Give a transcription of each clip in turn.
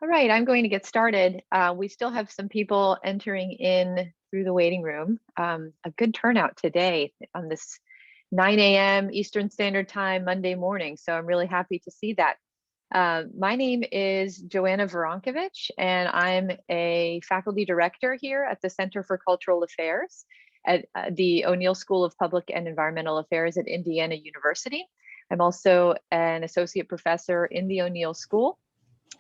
All right, I'm going to get started. We still have some people entering in through the waiting room. A good turnout today on this 9 a.m. Eastern Standard Time Monday morning, so I'm really happy to see that. My name is Joanna Veronkovich, and I'm a faculty director here at the Center for Cultural Affairs at the O'Neill School of Public and Environmental Affairs at Indiana University. I'm also an associate professor in the O'Neill School.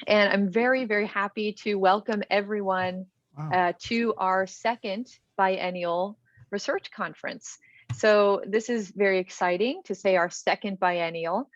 And I'm very, very happy to welcome everyone to our second biennial research conference. So this is very exciting to say our second biennial.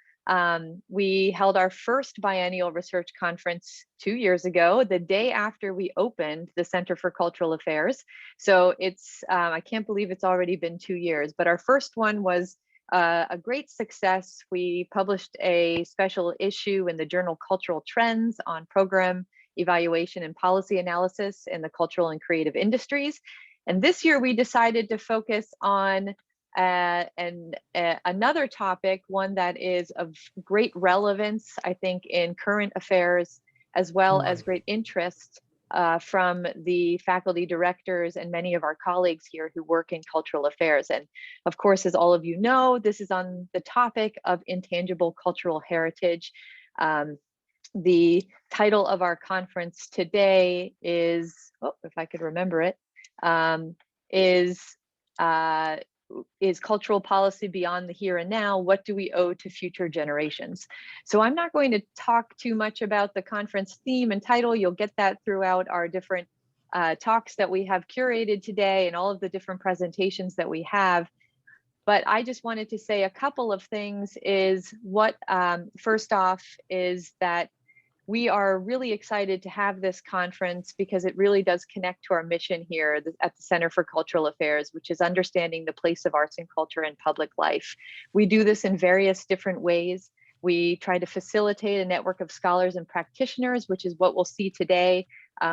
We held our first biennial research conference 2 years ago, the day after we opened the Center for Cultural Affairs. So it's, I can't believe it's already been 2 years, but our first one was a great success. We published a special issue in the journal Cultural Trends on program evaluation and policy analysis in the cultural and creative industries. And this year we decided to focus on another topic, one that is of great relevance, I think, in current affairs, as well as great interest from the faculty directors and many of our colleagues here who work in cultural affairs. And of course, as all of you know, this is on the topic of intangible cultural heritage. The title of our conference today is, oh, if I could remember it, is cultural policy beyond the here and now? What do we owe to future generations? So I'm not going to talk too much about the conference theme and title. You'll get that throughout our different talks that we have curated today and all of the different presentations that we have. But I just wanted to say a couple of things. Is what, first off, is that we are really excited to have this conference because it really does connect to our mission here at the Center for Cultural Affairs, which is understanding the place of arts and culture in public life. We do this in various different ways. We try to facilitate a network of scholars and practitioners, which is what we'll see today.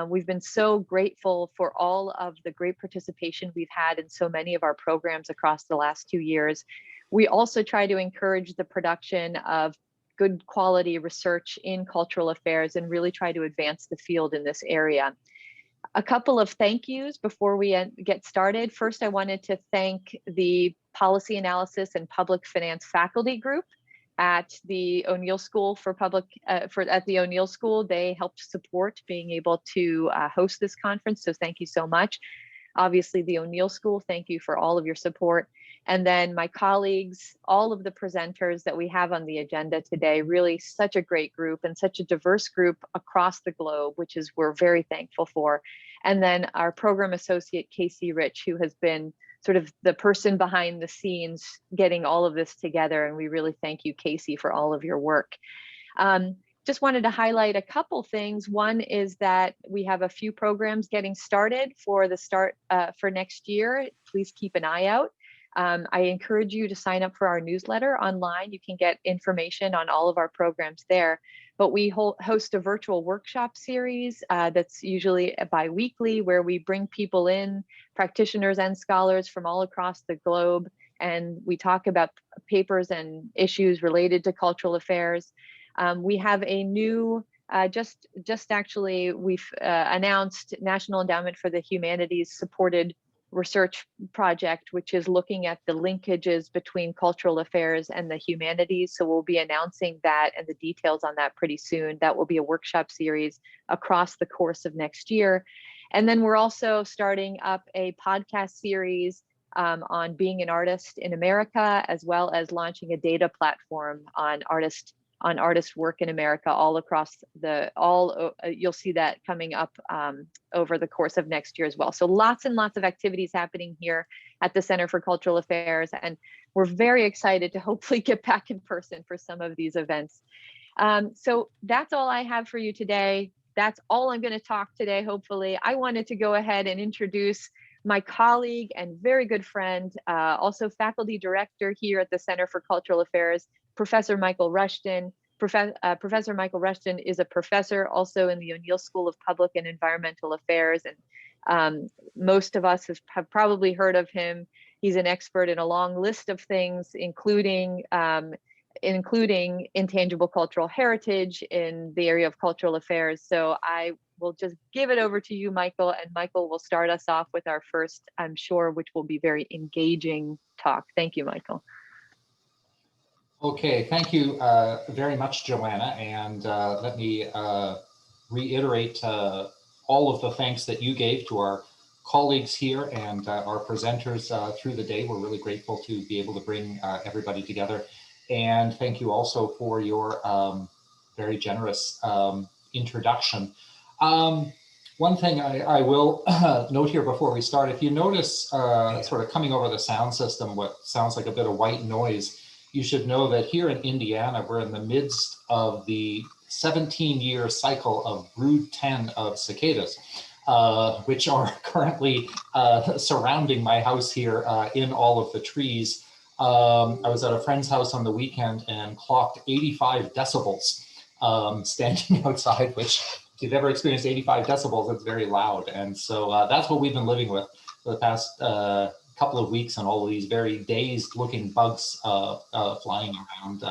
We've been so grateful for all of the great participation we've had in so many of our programs across the last 2 years. We also try to encourage the production of good quality research in cultural affairs and really try to advance the field in this area. A couple of thank yous before we get started. First, I wanted to thank the Policy Analysis and Public Finance faculty group at the O'Neill School for at the O'Neill School. They helped support being able to host this conference, so thank you so much. Obviously, the O'Neill School, thank you for all of your support. And then my colleagues, all of the presenters that we have on the agenda today, really such a great group and such a diverse group across the globe, which is we're very thankful for. And then our program associate, Casey Rich, who has been sort of the person behind the scenes getting all of this together. And we really thank you, Casey, for all of your work. Just wanted to highlight a couple things. One is that we have a few programs getting started for next year. Please keep an eye out. I encourage you to sign up for our newsletter online. You can get information on all of our programs there. But we host a virtual workshop series that's usually bi-weekly, where we bring people in, practitioners and scholars from all across the globe, and we talk about papers and issues related to cultural affairs. We have a new, just actually, we've announced National Endowment for the Humanities supported research project, which is looking at the linkages between cultural affairs and the humanities. So we'll be announcing that and the details on that pretty soon. That will be a workshop series across the course of next year. And then we're also starting up a podcast series on being an artist in America, as well as launching a data platform on artist work in America all across you'll see that coming up over the course of next year as well. So lots and lots of activities happening here at the Center for Cultural Affairs, and we're very excited to hopefully get back in person for some of these events. So that's all I have for you today. That's all I'm going to talk today, hopefully. I wanted to go ahead and introduce my colleague and very good friend, also faculty director here at the Center for Cultural Affairs, Professor Michael Rushton. Professor Michael Rushton is a professor also in the O'Neill School of Public and Environmental Affairs, and most of us have probably heard of him. He's an expert in a long list of things, including including intangible cultural heritage in the area of cultural affairs. So I will just give it over to you, Michael, and Michael will start us off with our first, I'm sure, which will be very engaging talk. Thank you, Michael. Okay, thank you very much, Joanna, and let me reiterate all of the thanks that you gave to our colleagues here and our presenters through the day. We're really grateful to be able to bring everybody together. And thank you also for your very generous introduction. One thing I will note here before we start, if you notice sort of coming over the sound system, what sounds like a bit of white noise, you should know that here in Indiana, we're in the midst of the 17-year cycle of brood 10 of cicadas, which are currently surrounding my house here in all of the trees. I was at a friend's house on the weekend and clocked 85 decibels standing outside, which if you've ever experienced 85 decibels, it's very loud. And so that's what we've been living with for the past couple of weeks, and all of these very dazed looking bugs flying around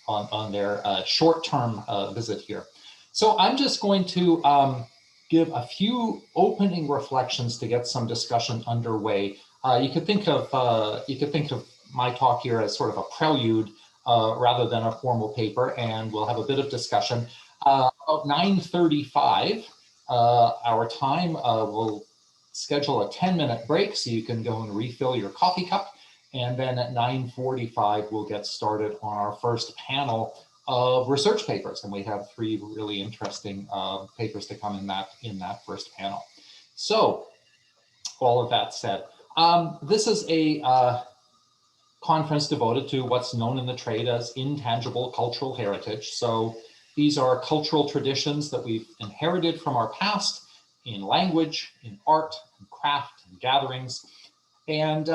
on their short-term visit here. So I'm just going to give a few opening reflections to get some discussion underway. You could think of my talk here as sort of a prelude rather than a formal paper, and we'll have a bit of discussion. About 9:35 our time, we'll schedule a 10-minute break so you can go and refill your coffee cup. And then at 9:45, we'll get started on our first panel of research papers. And we have 3 really interesting papers to come in that first panel. So all of that said, this is a conference devoted to what's known in the trade as intangible cultural heritage. So these are cultural traditions that we've inherited from our past in language, in art, in craft, and gatherings. And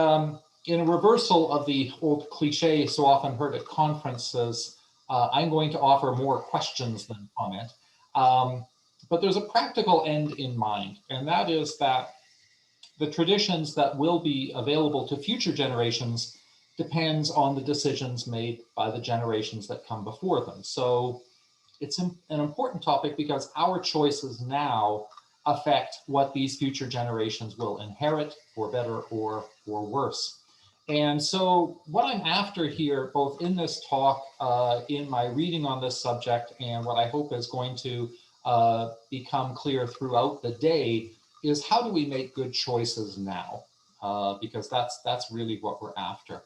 in a reversal of the old cliche so often heard at conferences, I'm going to offer more questions than comment. But there's a practical end in mind, and that is that the traditions that will be available to future generations depends on the decisions made by the generations that come before them. So it's an important topic because our choices now affect what these future generations will inherit, for better or for worse. And so what I'm after here, both in this talk, in my reading on this subject, and what I hope is going to become clear throughout the day, is how do we make good choices now? Because that's really what we're after.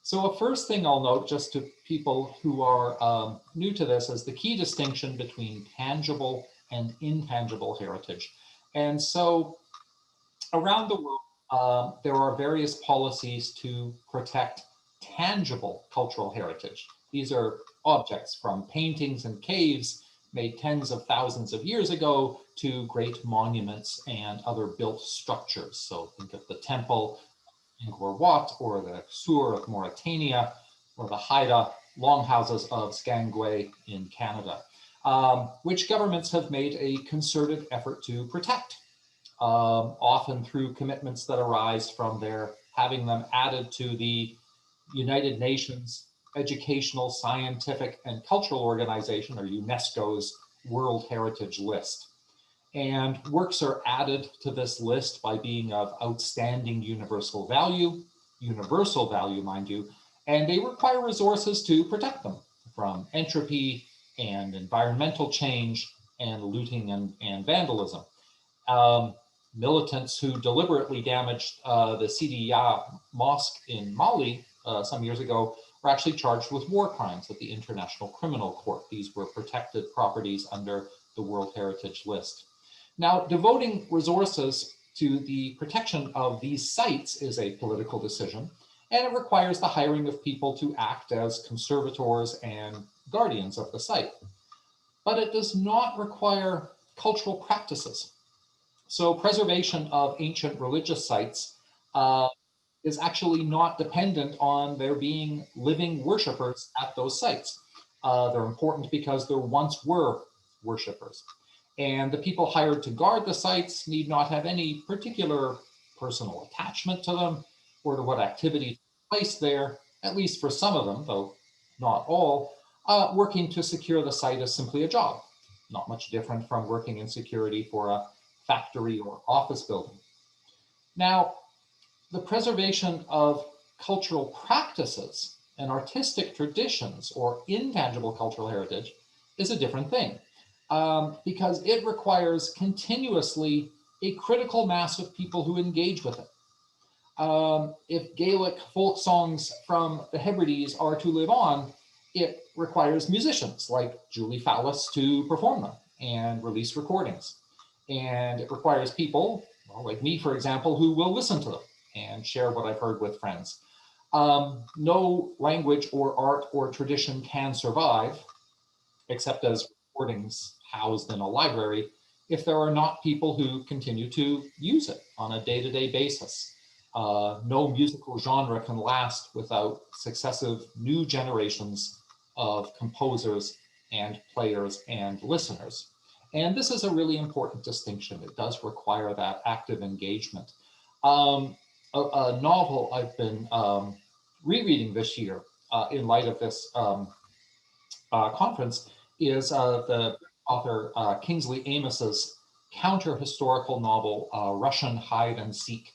So a first thing I'll note, just to people who are new to this, is the key distinction between tangible and intangible heritage. And so around the world, there are various policies to protect tangible cultural heritage. These are objects from paintings and caves made tens of thousands of years ago to great monuments and other built structures. So think of the temple in Angkor Wat, or the Sur of Mauritania, or the Haida longhouses of Skangway in Canada, which governments have made a concerted effort to protect, often through commitments that arise from their having them added to the United Nations Educational, Scientific, and Cultural Organization, or UNESCO's World Heritage List. And works are added to this list by being of outstanding universal value, mind you, and they require resources to protect them from entropy and environmental change and looting and vandalism. Militants who deliberately damaged the Sidi Ya Mosque in Mali some years ago were actually charged with war crimes at the International Criminal Court. These were protected properties under the World Heritage List. Now, devoting resources to the protection of these sites is a political decision, and it requires the hiring of people to act as conservators and guardians of the site. But it does not require cultural practices. So preservation of ancient religious sites is actually not dependent on there being living worshipers at those sites. They're important because there once were worshipers. And the people hired to guard the sites need not have any particular personal attachment to them or to what activity took place there, at least for some of them, though not all, working to secure the site as simply a job, not much different from working in security for a factory or office building. Now, the preservation of cultural practices and artistic traditions or intangible cultural heritage is a different thing, because it requires continuously a critical mass of people who engage with it. If Gaelic folk songs from the Hebrides are to live on, it requires musicians like Julie Fallis to perform them and release recordings. And it requires people, well, like me, for example, who will listen to them and share what I've heard with friends. No language or art or tradition can survive, except as recordings housed in a library, if there are not people who continue to use it on a day-to-day basis. No musical genre can last without successive new generations of composers and players and listeners. And this is a really important distinction. It does require that active engagement. A novel I've been rereading this year in light of this conference is the author Kingsley Amos's counter-historical novel, Russian Hide and Seek.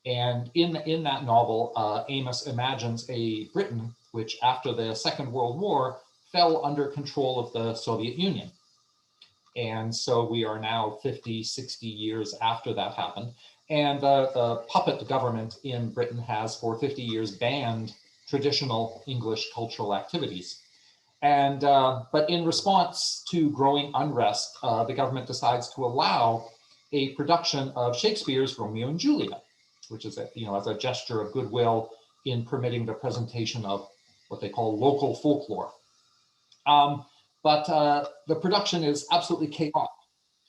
And in that novel, Amos imagines a Britain which, after the Second World War, fell under control of the Soviet Union. And so we are now 50, 60 years after that happened. And the puppet government in Britain has, for 50 years, banned traditional English cultural activities. And but in response to growing unrest, the government decides to allow a production of Shakespeare's Romeo and Juliet, which is as a gesture of goodwill in permitting the presentation of what they call local folklore. But the production is absolutely chaotic,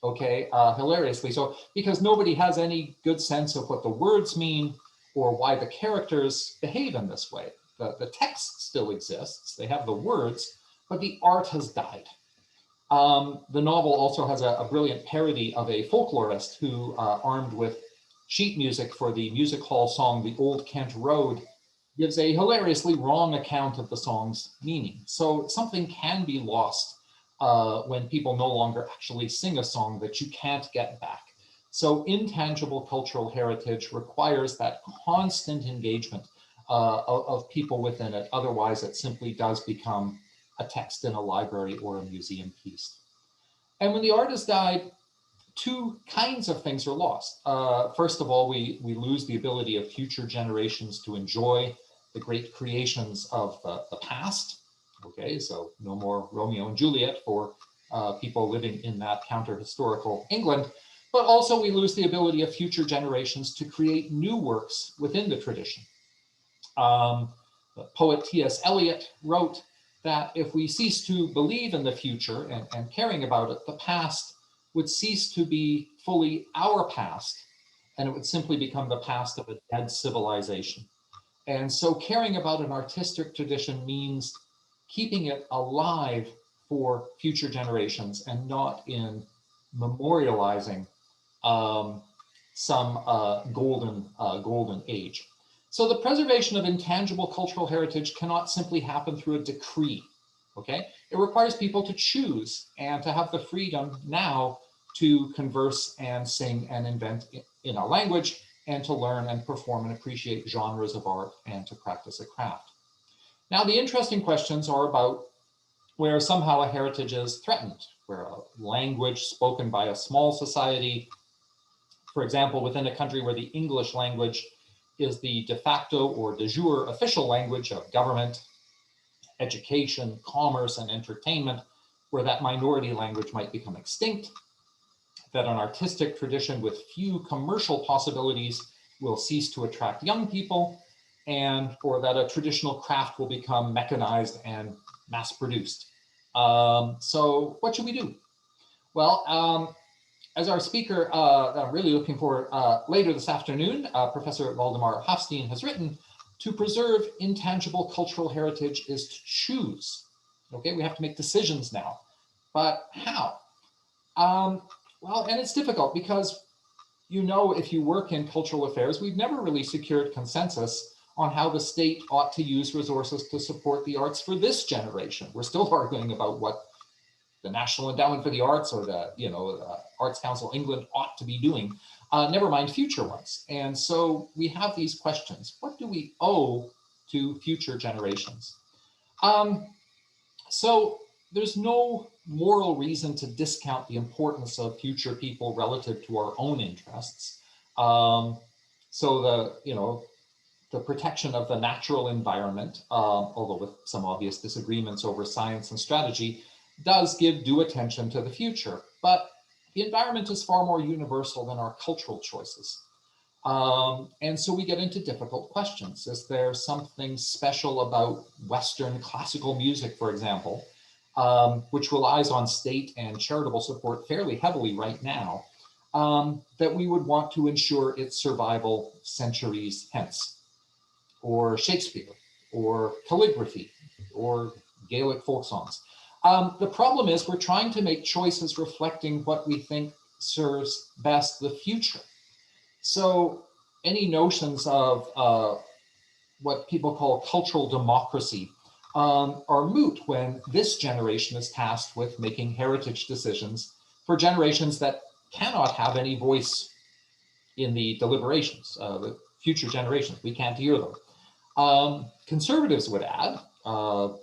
okay, hilariously so, because nobody has any good sense of what the words mean or why the characters behave in this way. The text still exists, they have the words, but the art has died. The novel also has a brilliant parody of a folklorist who, armed with sheet music for the music hall song The Old Kent Road, gives a hilariously wrong account of the song's meaning. So something can be lost when people no longer actually sing a song that you can't get back. So intangible cultural heritage requires that constant engagement of people within it. Otherwise, it simply does become a text in a library or a museum piece. And when the artist died, two kinds of things are lost. First of all, we lose the ability of future generations to enjoy the great creations of the past. Okay, so no more Romeo and Juliet for people living in that counter-historical England, but also we lose the ability of future generations to create new works within the tradition. The poet T.S. Eliot wrote that if we cease to believe in the future and caring about it, the past would cease to be fully our past, and it would simply become the past of a dead civilization. And so caring about an artistic tradition means keeping it alive for future generations and not in memorializing some golden age. So the preservation of intangible cultural heritage cannot simply happen through a decree, okay? It requires people to choose and to have the freedom now to converse and sing and invent in a language and to learn and perform and appreciate genres of art and to practice a craft. Now, the interesting questions are about where somehow a heritage is threatened, where a language spoken by a small society, for example, within a country where the English language is the de facto or de jure official language of government, education, commerce, and entertainment, where that minority language might become extinct, that an artistic tradition with few commercial possibilities will cease to attract young people, or that a traditional craft will become mechanized and mass-produced. So what should we do? Well, as our speaker that I'm really looking for later this afternoon, Professor Waldemar Hafstein has written, to preserve intangible cultural heritage is to choose. Okay, we have to make decisions now, but how? Well, and it's difficult because, if you work in cultural affairs, we've never really secured consensus on how the state ought to use resources to support the arts for this generation. We're still arguing about what the National Endowment for the Arts or the Arts Council England ought to be doing, never mind future ones. And so we have these questions. What do we owe to future generations? So there's no moral reason to discount the importance of future people relative to our own interests. So the protection of the natural environment, although with some obvious disagreements over science and strategy, does give due attention to the future. But the environment is far more universal than our cultural choices. And so we get into difficult questions. Is there something special about Western classical music, for example, which relies on state and charitable support fairly heavily right now, that we would want to ensure its survival centuries hence? Or Shakespeare, or calligraphy, or Gaelic folk songs. The problem is we're trying to make choices reflecting what we think serves best the future. So any notions of what people call cultural democracy are moot when this generation is tasked with making heritage decisions for generations that cannot have any voice in the deliberations, the future generations. We can't hear them. Conservatives would add, to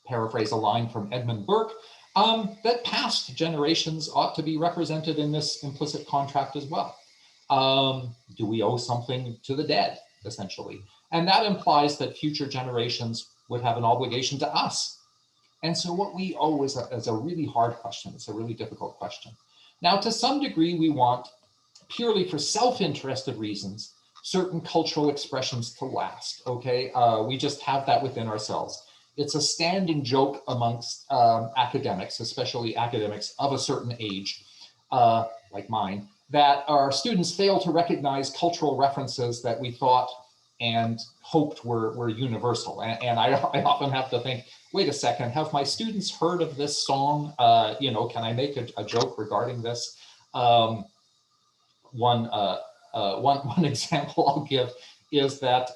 paraphrase a line from Edmund Burke, that past generations ought to be represented in this implicit contract as well. Do we owe something to the dead, essentially? And that implies that future generations would have an obligation to us. And so what we owe is a really hard question. It's a really difficult question. Now, to some degree, we want, purely for self-interested reasons, certain cultural expressions to last, okay? We just have that within ourselves. It's a standing joke amongst academics, especially academics of a certain age, like mine, that our students fail to recognize cultural references that we thought and hoped were universal. And I often have to think, wait a second, have my students heard of this song? Can I make a joke regarding this? One example I'll give is that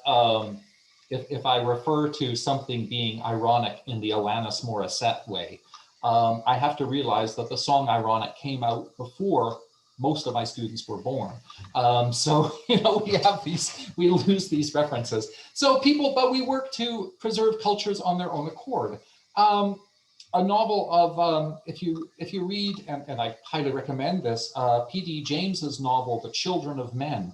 if I refer to something being ironic in the Alanis Morissette way, I have to realize that the song Ironic came out before most of my students were born. So, we lose these references. So but we work to preserve cultures on their own accord. A novel of, if you read, and I highly recommend this, P.D. James's novel, The Children of Men,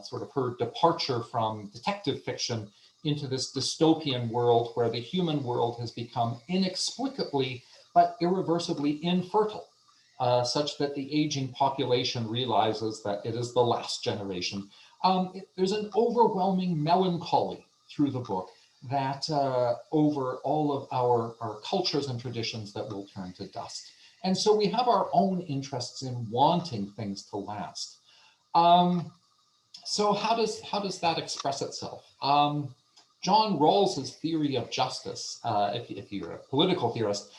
sort of her departure from detective fiction into this dystopian world where the human world has become inexplicably but irreversibly infertile, such that the aging population realizes that it is the last generation. There's an overwhelming melancholy through the book that over all of our cultures and traditions that will turn to dust. And so we have our own interests in wanting things to last. So how does that express itself? John Rawls's theory of justice, if you're a political theorist,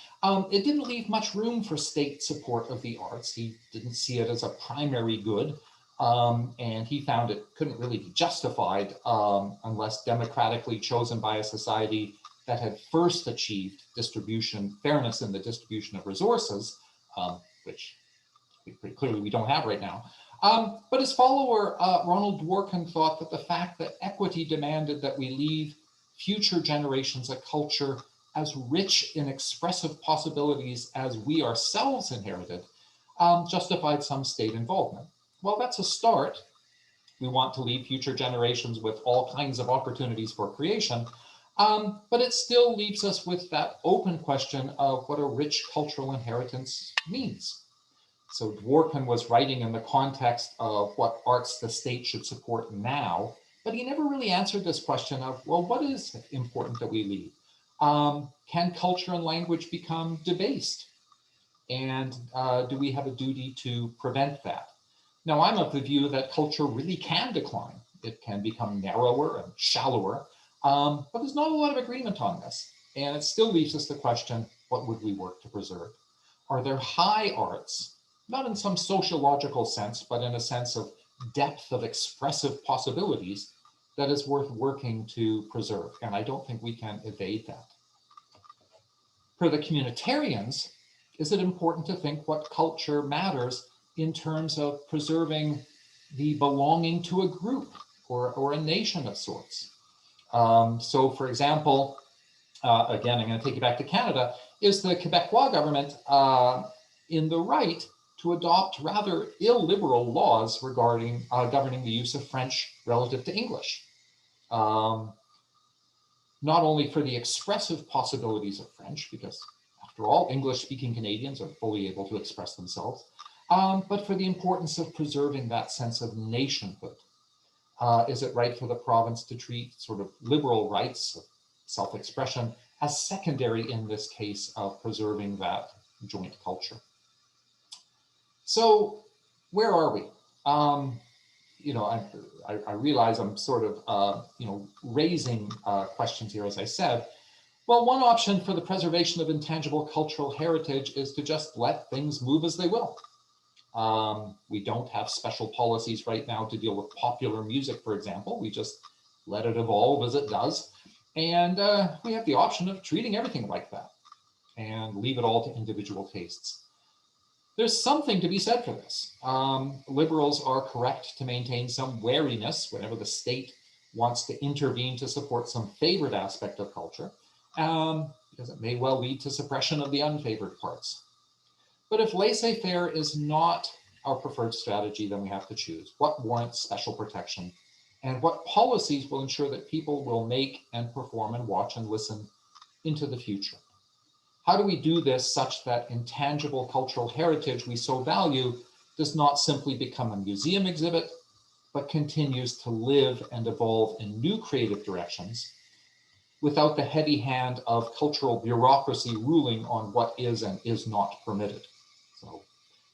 it didn't leave much room for state support of the arts. He didn't see it as a primary good. And he found it couldn't really be justified unless democratically chosen by a society that had first achieved fairness in the distribution of resources, which pretty clearly we don't have right now. But his follower, Ronald Dworkin, thought that the fact that equity demanded that we leave future generations a culture as rich in expressive possibilities as we ourselves inherited justified some state involvement. Well, that's a start. We want to leave future generations with all kinds of opportunities for creation, but it still leaves us with that open question of what a rich cultural inheritance means. So Dworkin was writing in the context of what arts the state should support now, but he never really answered this question of, well, what is important that we leave? Can culture and language become debased? And do we have a duty to prevent that? Now, I'm of the view that culture really can decline. It can become narrower and shallower, but there's not a lot of agreement on this. And it still leaves us the question, what would we work to preserve? Are there high arts, not in some sociological sense, but in a sense of depth of expressive possibilities that is worth working to preserve. And I don't think we can evade that. For the communitarians, is it important to think what culture matters in terms of preserving the belonging to a group or a nation of sorts? So for example, again, I'm going to take you back to Canada, is the Quebecois government in the right to adopt rather illiberal laws regarding governing the use of French relative to English? Not only for the expressive possibilities of French, because after all, English-speaking Canadians are fully able to express themselves, but for the importance of preserving that sense of nationhood. Is it right for the province to treat sort of liberal rights of self-expression as secondary in this case of preserving that joint culture? So where are we? You know, I realize I'm sort of, you know, raising questions here, as I said. Well, one option for the preservation of intangible cultural heritage is to just let things move as they will. We don't have special policies right now to deal with popular music, for example. We just let it evolve as it does. And we have the option of treating everything like that and leave it all to individual tastes. There's something to be said for this. Liberals are correct to maintain some wariness whenever the state wants to intervene to support some favored aspect of culture, because it may well lead to suppression of the unfavored parts. But if laissez-faire is not our preferred strategy, then we have to choose what warrants special protection and what policies will ensure that people will make and perform and watch and listen into the future. How do we do this such that intangible cultural heritage we so value does not simply become a museum exhibit, but continues to live and evolve in new creative directions without the heavy hand of cultural bureaucracy ruling on what is and is not permitted? So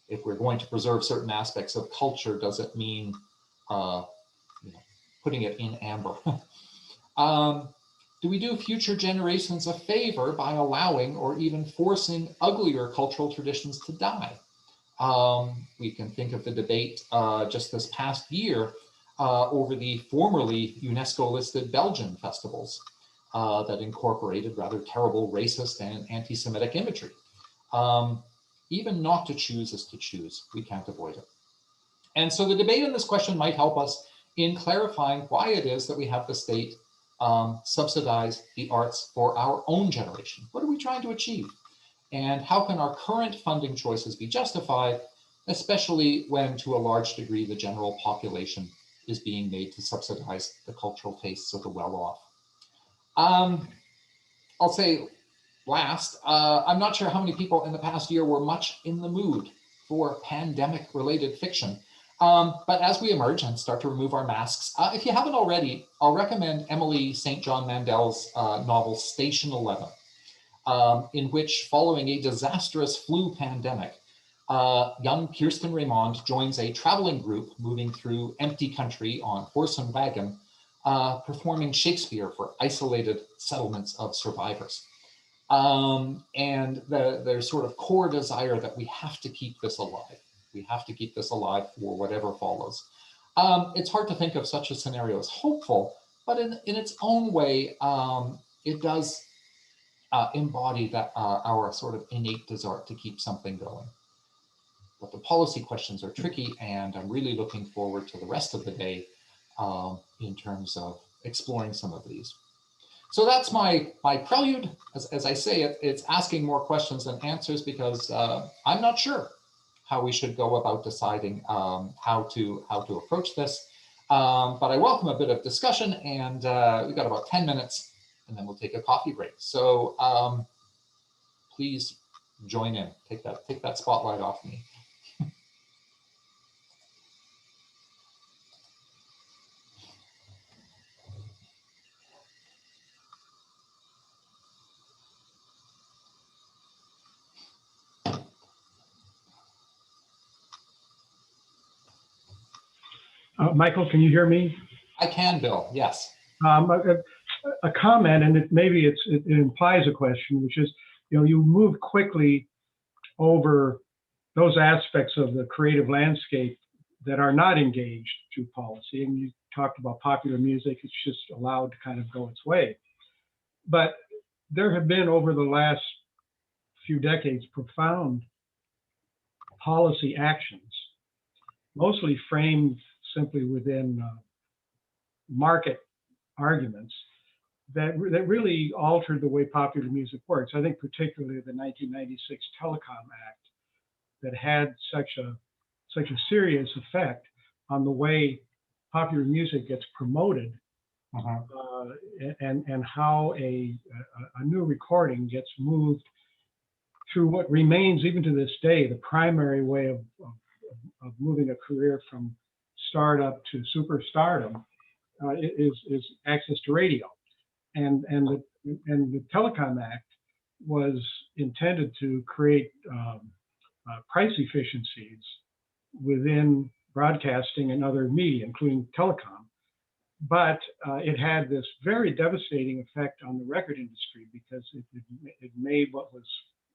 if we're going to preserve certain aspects of culture, does it mean you know, putting it in amber? Do we do future generations a favor by allowing or even forcing uglier cultural traditions to die? We can think of the debate just this past year over the formerly UNESCO-listed Belgian festivals that incorporated rather terrible racist and anti-Semitic imagery. Even not to choose is to choose. We can't avoid it. And so the debate on this question might help us in clarifying why it is that we have the state subsidize the arts for our own generation. What are we trying to achieve? And how can our current funding choices be justified, especially when to a large degree the general population is being made to subsidize the cultural tastes of the well-off? I'll say last, I'm not sure how many people in the past year were much in the mood for pandemic-related fiction. But as we emerge and start to remove our masks, if you haven't already, I'll recommend Emily St. John Mandel's novel Station 11, in which, following a disastrous flu pandemic, young Kirsten Raymond joins a traveling group moving through empty country on horse and wagon, performing Shakespeare for isolated settlements of survivors. And their sort of core desire that we have to keep this alive. We have to keep this alive for whatever follows. It's hard to think of such a scenario as hopeful, but in its own way, it does embody that our sort of innate desire to keep something going. But the policy questions are tricky, and I'm really looking forward to the rest of the day in terms of exploring some of these. So that's my prelude. As I say, it's asking more questions than answers, because I'm not sure how we should go about deciding how to approach this. But I welcome a bit of discussion, and we've got about 10 minutes, and then we'll take a coffee break. So please join in, take that spotlight off me. Michael, can you hear me? I can, Bill, yes. A comment, and maybe it implies a question, which is, you move quickly over those aspects of the creative landscape that are not engaged through policy, and you talked about popular music. It's just allowed to kind of go its way. But there have been, over the last few decades, profound policy actions, mostly framed simply within market arguments, that really altered the way popular music works. I think particularly the 1996 Telecom Act, that had such a serious effect on the way popular music gets promoted, and how a new recording gets moved through what remains, even to this day, the primary way of moving a career from startup to superstardom, is access to radio. And the Telecom Act was intended to create price efficiencies within broadcasting and other media, including telecom. But it had this very devastating effect on the record industry, because it made what was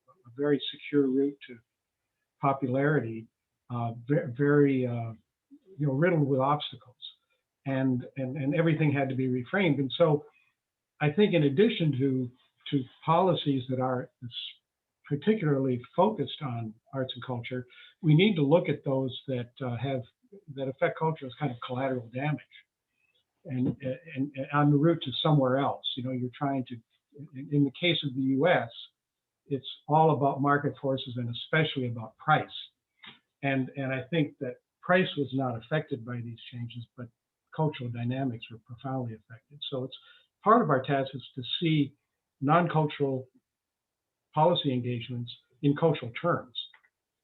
a very secure route to popularity very riddled with obstacles, and everything had to be reframed. And so I think, in addition to policies that are particularly focused on arts and culture, we need to look at those that affect culture as kind of collateral damage, and on the route to somewhere else. You're trying to, in the case of the U.S., it's all about market forces, and especially about price. And I think that price was not affected by these changes, but cultural dynamics were profoundly affected. So it's part of our task is to see non-cultural policy engagements in cultural terms,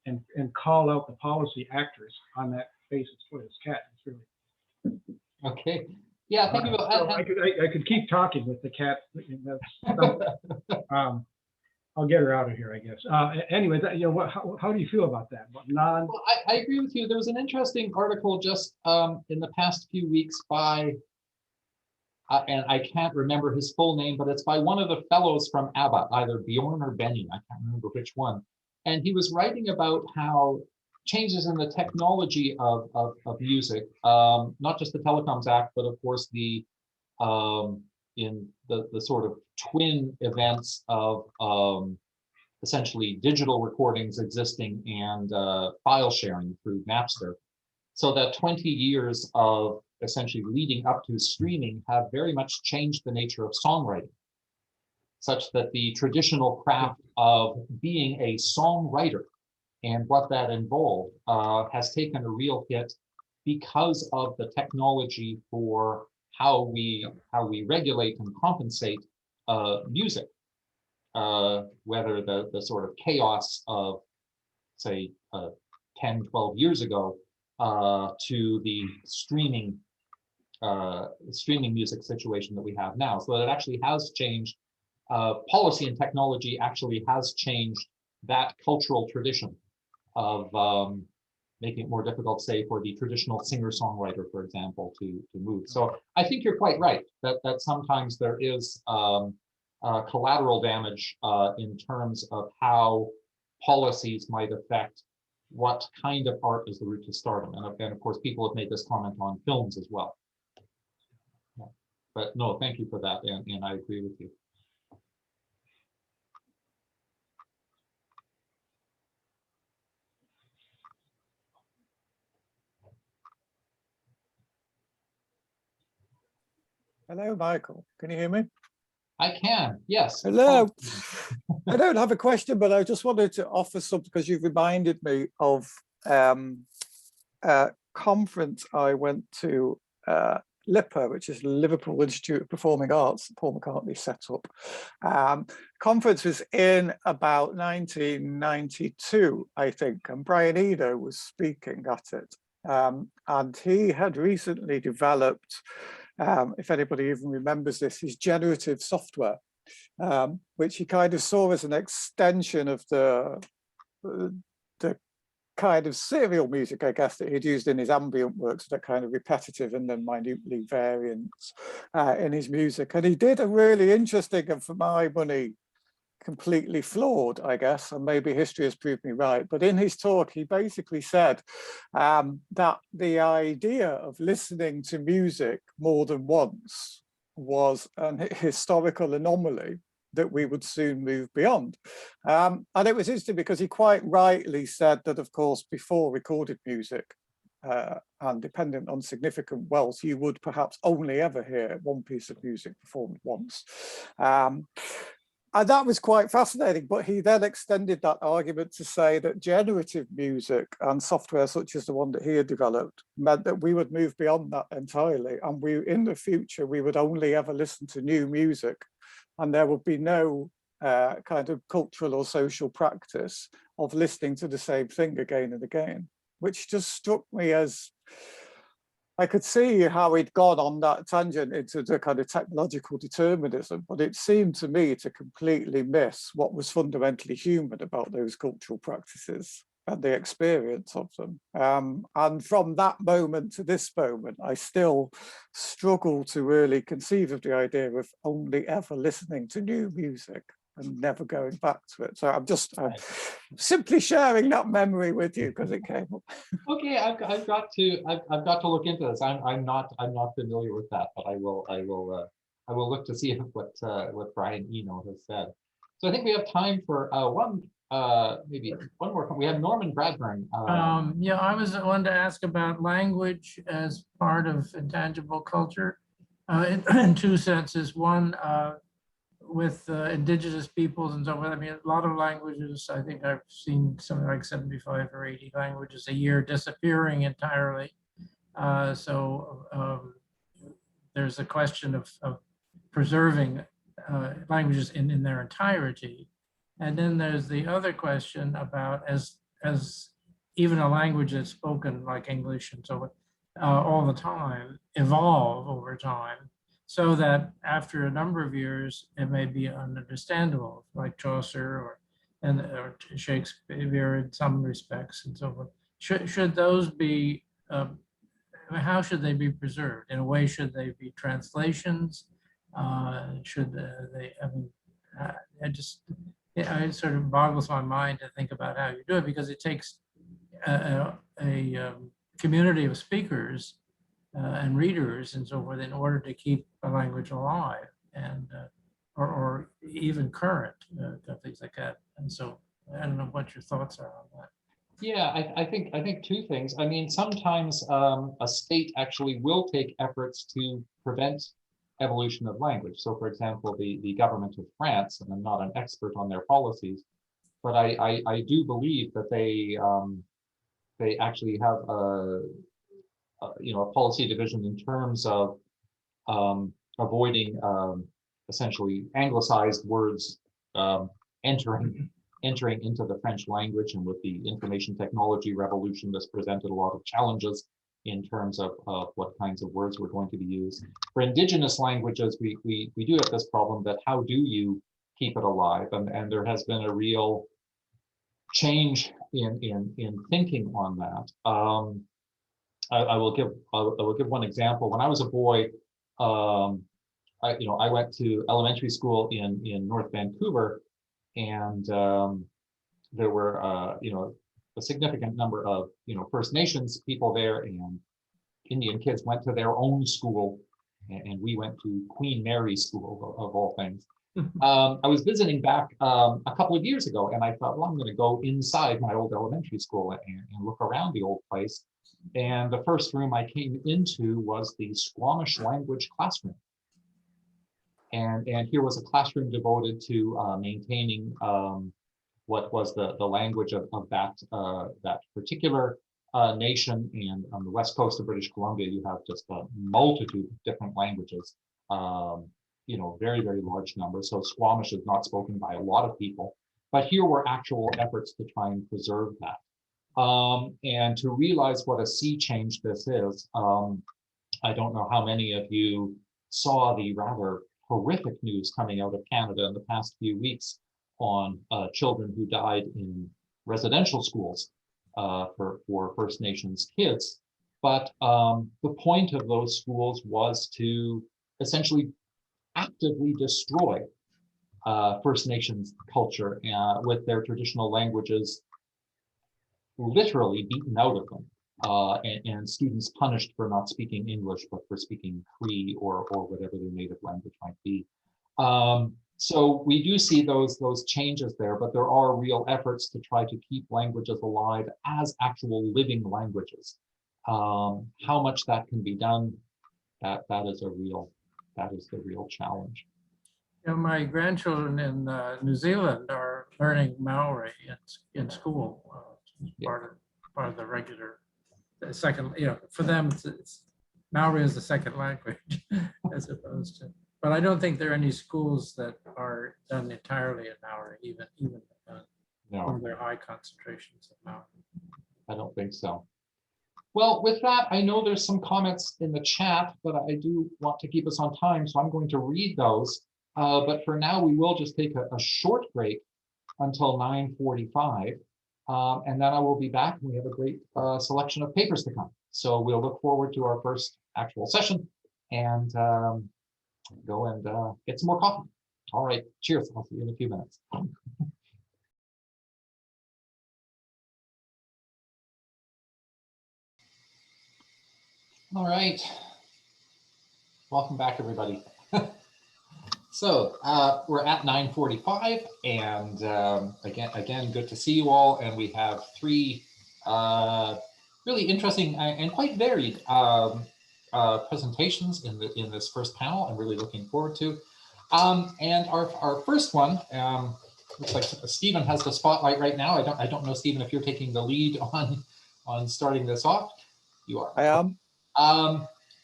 and call out the policy actors on that basis. For this cat, it's really okay. Yeah, thank you. So I could keep talking with the cat. I'll get her out of here, I guess. Anyway, how do you feel about that? Well, I agree with you. There was an interesting article just in the past few weeks by, and I can't remember his full name, but it's by one of the fellows from ABBA, either Bjorn or Benny, I can't remember which one. And he was writing about how changes in the technology of music, not just the Telecoms Act, but of course in the sort of twin events of essentially digital recordings existing and file sharing through Napster. So that 20 years of essentially leading up to streaming have very much changed the nature of songwriting, such that the traditional craft of being a songwriter and what that involved has taken a real hit because of the technology for how we regulate and compensate music, whether the sort of chaos of, say, 10, 12 years ago to the streaming music situation that we have now. So that it actually has changed. Policy and technology actually has changed that cultural tradition of making it more difficult, say, for the traditional singer-songwriter, for example, to move. So I think you're quite right that sometimes there is collateral damage in terms of how policies might affect what kind of art is the route to stardom. And of course, people have made this comment on films as well. Yeah. But no, thank you for that, and I agree with you. Hello, Michael. Can you hear me? I can, yes. Hello. I don't have a question, but I just wanted to offer something because you've reminded me of a conference I went to, LIPA, which is Liverpool Institute of Performing Arts, Paul McCartney set up. Conference was in about 1992, I think, and Brian Eno was speaking at it. And he had recently developed, if anybody even remembers this, his generative software, which he kind of saw as an extension of the kind of serial music, I guess, that he'd used in his ambient works, that kind of repetitive and then minutely variants in his music. And he did a really interesting, and for my money, completely flawed, I guess, and maybe history has proved me right. But in his talk, he basically said that the idea of listening to music more than once was an historical anomaly that we would soon move beyond. And it was interesting because he quite rightly said that, of course, before recorded music, and dependent on significant wealth, you would perhaps only ever hear one piece of music performed once. And that was quite fascinating, but he then extended that argument to say that generative music and software such as the one that he had developed meant that we would move beyond that entirely. And in the future, we would only ever listen to new music, and there would be no kind of cultural or social practice of listening to the same thing again and again, which just struck me as, I could see how he'd gone on that tangent into the kind of technological determinism, but it seemed to me to completely miss what was fundamentally human about those cultural practices and the experience of them. And from that moment to this moment, I still struggle to really conceive of the idea of only ever listening to new music and never going back to it. So I'm just simply sharing that memory with you because it came up. Okay, I've got to look into this. I'm not familiar with that, but I will look to see what Brian Eno has said. So I think we have time for maybe one more. We have Norman Bradburn. Yeah, I wanted to ask about language as part of intangible culture in two senses. One, with indigenous peoples and so on. I mean, a lot of languages, I think I've seen something like 75 or 80 languages a year disappearing entirely. So there's a question of preserving languages in their entirety. And then there's the other question about as even a language that's spoken like English and so on all the time, evolve over time, so that after a number of years, it may be ununderstandable, like Chaucer or Shakespeare in some respects and so forth. Should those be, how should they be preserved? In a way, should they be translations? Should they, I mean, it sort of boggles my mind to think about how you do it, because it takes a community of speakers and readers and so forth in order to keep a language alive and or even current, things like that. And so I don't know what your thoughts are on that. Yeah, I think two things. I mean, sometimes a state actually will take efforts to prevent evolution of language. So, for example, the government of France, and I'm not an expert on their policies, but I do believe that they actually have a policy division in terms of avoiding essentially anglicized words entering into the French language. And with the information technology revolution, this presented a lot of challenges in terms of what kinds of words were going to be used. For indigenous languages, we do have this problem that how do you keep it alive? And there has been a real change in thinking on that. I will give one example. When I was a boy, I went to elementary school in North Vancouver, and there were a significant number of First Nations people there, and Indian kids went to their own school, and we went to Queen Mary School of all things. I was visiting back a couple of years ago, and I thought, well, I'm going to go inside my old elementary school and look around the old place. And the first room I came into was the Squamish language classroom. And here was a classroom devoted to maintaining what was the language of that particular nation. And on the west coast of British Columbia, you have just a multitude of different languages, very, very large numbers. So Squamish is not spoken by a lot of people, but here were actual efforts to try and preserve that. And to realize what a sea change this is, I don't know how many of you saw the rather horrific news coming out of Canada in the past few weeks on children who died in residential schools for First Nations kids. But the point of those schools was to essentially actively destroy First Nations culture with their traditional languages literally beaten out of them, and students punished for not speaking English, but for speaking Cree or whatever their native language might be. So we do see those changes there, but there are real efforts to try to keep languages alive as actual living languages. How much that can be done, that is the real challenge. You know, my grandchildren in New Zealand are learning Maori in school. Part of the regular second. You know, for them, it's Maori is the second language as opposed to. But I don't think there are any schools that are done entirely in Maori, even No, where there are high concentrations of Maori. I don't think so. Well, with that, I know there's some comments in the chat, but I do want to keep us on time, so I'm going to read those. But for now, we will just take a short break until 9:45, and then I will be back. We have a great selection of papers to come. So we'll look forward to our first actual session and go and get some more coffee. All right, cheers. I'll see you in a few minutes. All right. Welcome back, everybody. So we're at 9:45, and again, good to see you all. And we have three really interesting and quite varied presentations in this first panel. I'm really looking forward to. And our first one looks like Stephen has the spotlight right now. I don't know, Stephen, if you're taking the lead on starting this off. You are. I am.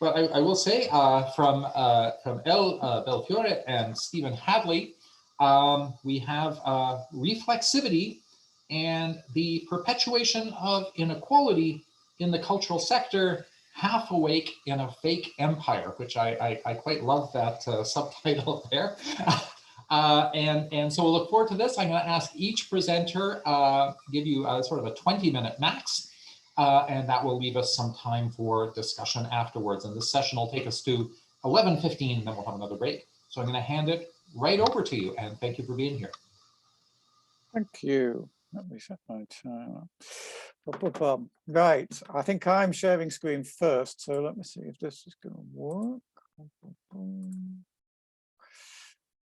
But I will say from El Belfiore and Stephen Hadley, we have reflexivity and the perpetuation of inequality in the cultural sector, half awake in a fake empire, which I quite love that subtitle there. And so we'll look forward to this. I'm going to ask each presenter give you sort of a 20-minute max. And that will leave us some time for discussion afterwards. And this session will take us to 11:15, and then we'll have another break. So I'm going to hand it right over to you, and thank you for being here. Thank you. Let me set my timer. Right, I think I'm sharing screen first, so let me see if this is going to work.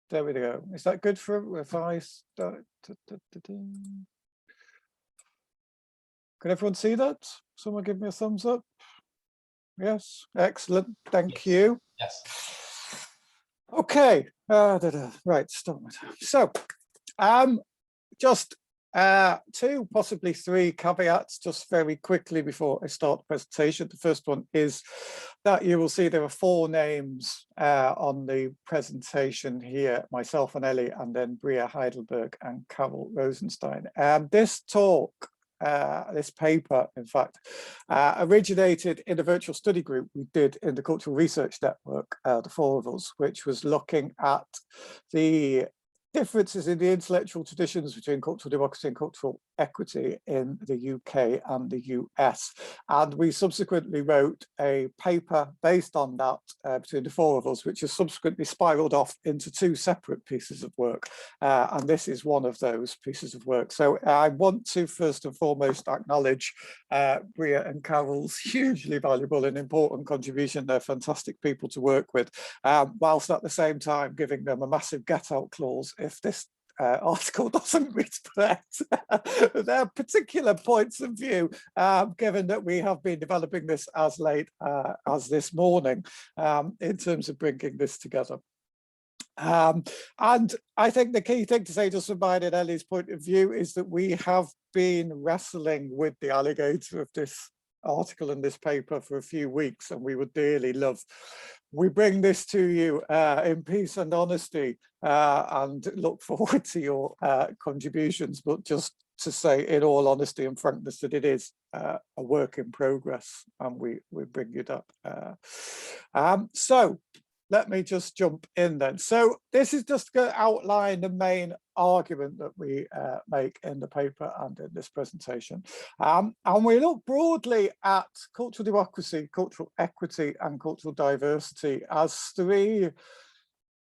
There we go. Is that good for if I start? Can everyone see that? Someone give me a thumbs up. Yes, excellent. Thank you. Yes. Okay. Right, stop my time. So, just two, possibly three caveats, just very quickly before I start the presentation. The first one is that you will see there are four names on the presentation here: myself and Ellie, and then Bria Heidelberg and Carol Rosenstein. This talk, this paper, in fact, originated in a virtual study group we did in the Cultural Research Network, the four of us, which was looking at the differences in the intellectual traditions between cultural democracy and cultural equity in the UK and the US. And we subsequently wrote a paper based on that between the four of us, which has subsequently spiraled off into two separate pieces of work. And this is one of those pieces of work. So I want to first and foremost acknowledge Bria and Carol's hugely valuable and important contribution. They're fantastic people to work with, whilst at the same time giving them a massive get-out clause if this article doesn't respect their particular points of view, given that we have been developing this as late as this morning in terms of bringing this together. And I think the key thing to say, just from mine and Ellie's point of view, is that we have been wrestling with the alligator of this article in this paper for a few weeks, and we would dearly love. We bring this to you in peace and honesty, and look forward to your contributions, but just to say in all honesty and frankness that it is a work in progress, and we bring you that. So let me just jump in then. So this is just going to outline the main argument that we make in the paper and in this presentation. And we look broadly at cultural democracy, cultural equity, and cultural diversity as three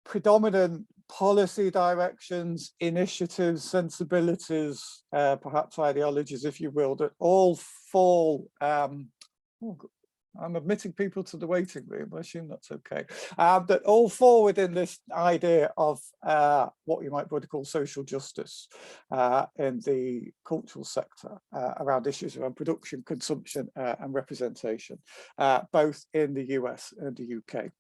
predominant policy directions, initiatives, sensibilities, perhaps ideologies, if you will, that all fall, I'm admitting people to the waiting room, I assume that's okay, that all fall within this idea of what you might probably call social justice in the cultural sector around issues around production, consumption and representation, both in the US and the UK.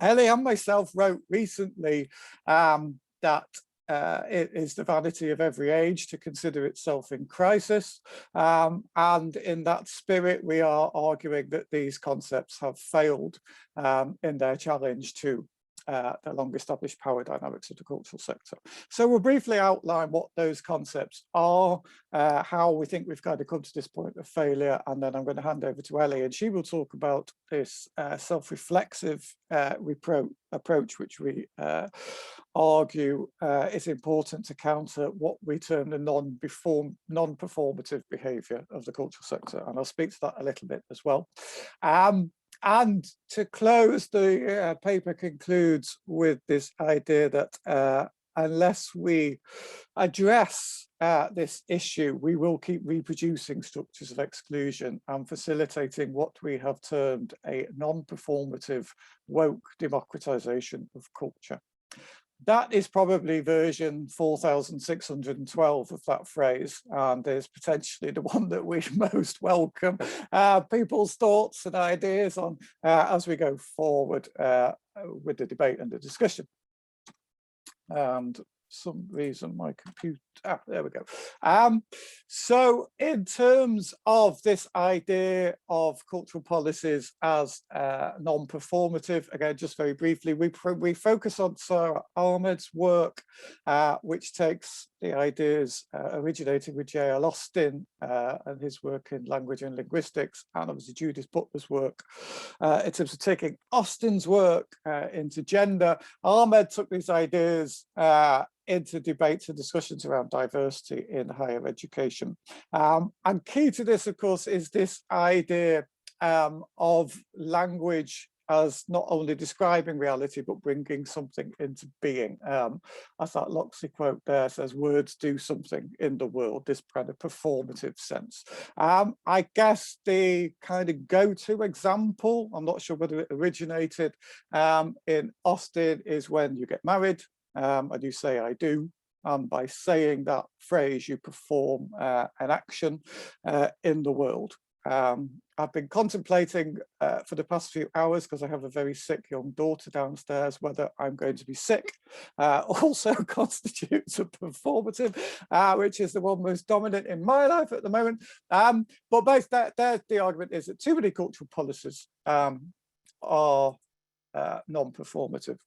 Ellie and myself wrote recently that it is the vanity of every age to consider itself in crisis. And in that spirit, we are arguing that these concepts have failed in their challenge to the long-established power dynamics of the cultural sector. So we'll briefly outline what those concepts are, how we think we've kind of come to this point of failure, and then I'm going to hand over to Ellie, and she will talk about this self-reflexive approach, which we argue is important to counter what we term the non-performative behaviour of the cultural sector, and I'll speak to that a little bit as well. And to close, the paper concludes with this idea that unless we address this issue, we will keep reproducing structures of exclusion and facilitating what we have termed a non-performative woke democratization of culture. That is probably version 4612 of that phrase, and is potentially the one that we most welcome people's thoughts and ideas on as we go forward with the debate and the discussion. And some reason my computer, there we go. So in terms of this idea of cultural policies as non-performative, again, just very briefly, we focus on Sarah Ahmed's work, which takes the ideas originating with J.L. Austin and his work in language and linguistics, and obviously Judith Butler's work in terms of taking Austin's work into gender. Ahmed took these ideas into debates and discussions around diversity in higher education. And key to this, of course, is this idea of language as not only describing reality, but bringing something into being. As that Loxley quote there says, words do something in the world, this kind of performative sense. I guess the kind of go-to example, I'm not sure whether it originated in Austin, is when you get married. And you say, I do. And by saying that phrase, you perform an action in the world. I've been contemplating for the past few hours, because I have a very sick young daughter downstairs, whether I'm going to be sick also constitutes a performative, which is the one most dominant in my life at the moment. But both the argument is that too many cultural policies are non-performative.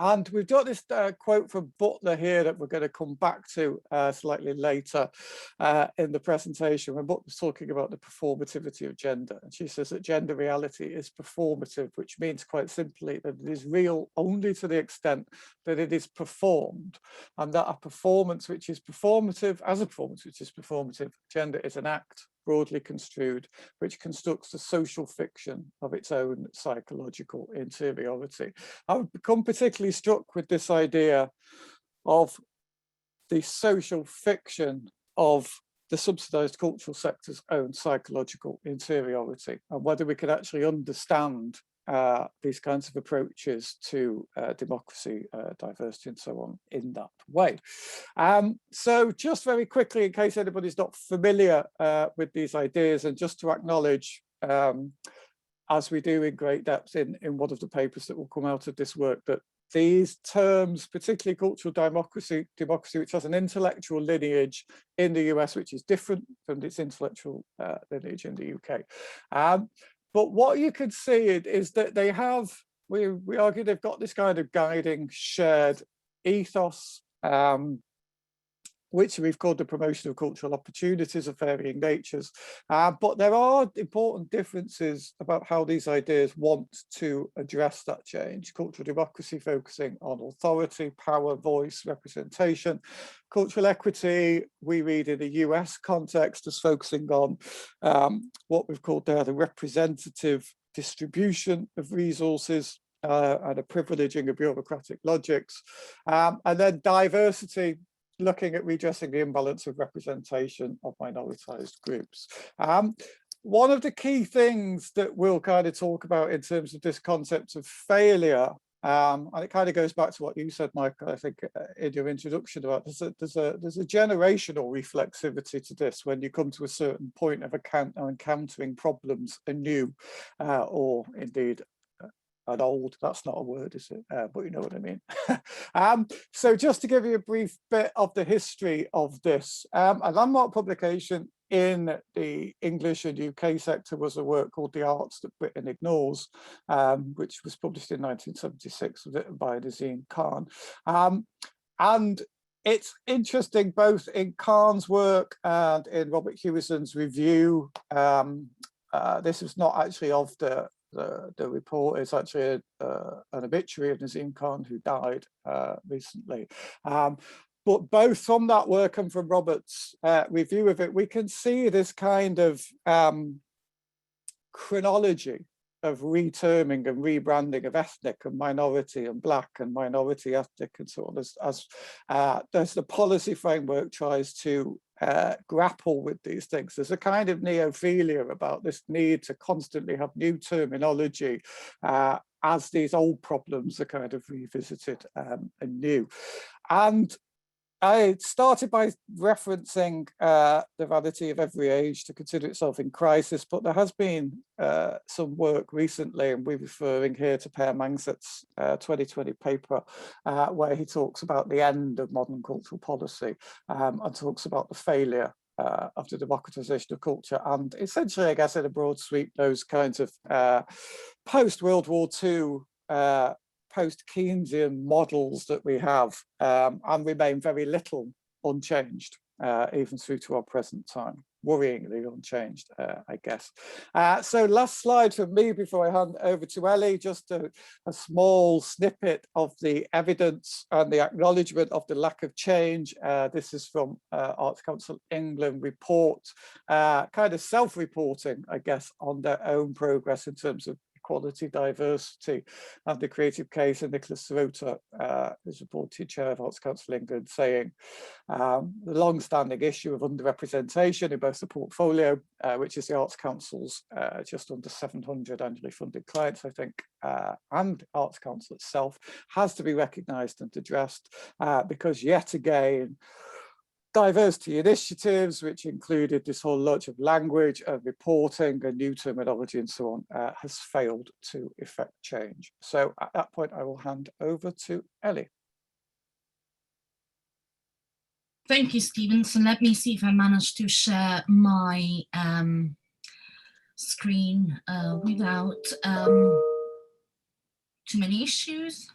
And we've got this quote from Butler here that we're going to come back to slightly later in the presentation, when Butler's talking about the performativity of gender. And she says that gender reality is performative, which means quite simply that it is real only to the extent that it is performed, and that a performance which is performative, gender is an act, broadly construed, which constructs a social fiction of its own psychological interiority. I've become particularly struck with this idea of the social fiction of the subsidized cultural sector's own psychological interiority, and whether we can actually understand these kinds of approaches to democracy, diversity, and so on in that way. So just very quickly, in case anybody's not familiar with these ideas, and just to acknowledge, as we do in great depth in one of the papers that will come out of this work, that these terms, particularly cultural democracy, which has an intellectual lineage in the US, which is different from its intellectual lineage in the UK. But what you can see is that they have, we argue they've got this kind of guiding shared ethos, which we've called the promotion of cultural opportunities of varying natures. But there are important differences about how these ideas want to address that change. Cultural democracy focusing on authority, power, voice, representation. Cultural equity, we read in the US context as focusing on what we've called there the representative distribution of resources. and a privileging of bureaucratic logics. And then diversity, looking at redressing the imbalance of representation of minoritized groups. One of the key things that we'll kind of talk about in terms of this concept of failure, and it kind of goes back to what you said, Michael, I think in your introduction, about there's a generational reflexivity to this when you come to a certain point of encountering problems anew, or indeed an old, that's not a word, is it? But you know what I mean. So just to give you a brief bit of the history of this, a landmark publication in the English and UK sector was a work called The Arts That Britain Ignores, which was published in 1976 by Nazim Khan. And it's interesting both in Khan's work and in Robert Hewison's review. This is not actually of the report, it's actually an obituary of Nazim Khan, who died recently. But both from that work and from Robert's review of it, we can see this kind of chronology of reterming and rebranding of ethnic and minority and black and minority ethnic and so on, as the policy framework tries to grapple with these things. There's a kind of neophilia about this need to constantly have new terminology as these old problems are kind of revisited anew. And I started by referencing the vanity of every age to consider itself in crisis, but there has been some work recently, and we're referring here to Per Mangset's 2020 paper, where he talks about the end of modern cultural policy and talks about the failure of the democratization of culture. And essentially, I guess in a broad sweep, those kinds of post-World War II post-Keynesian models that we have and remain very little unchanged, even through to our present time, worryingly unchanged, I guess. So last slide from me before I hand over to Ellie, just a small snippet of the evidence and the acknowledgement of the lack of change. This is from Arts Council England report, kind of self-reporting, I guess, on their own progress in terms of equality, diversity, and the creative case. And Nicholas Sirota, who's appointed chair of Arts Council England, saying the long-standing issue of underrepresentation in both the portfolio, which is the Arts Council's just under 700 annually funded clients, I think, and Arts Council itself, has to be recognised and addressed, because yet again, diversity initiatives, which included this whole lot of language and reporting and new terminology and so on, has failed to effect change. So at that point, I will hand over to Ellie. Thank you, Stephen. So let me see if I manage to share my screen without too many issues.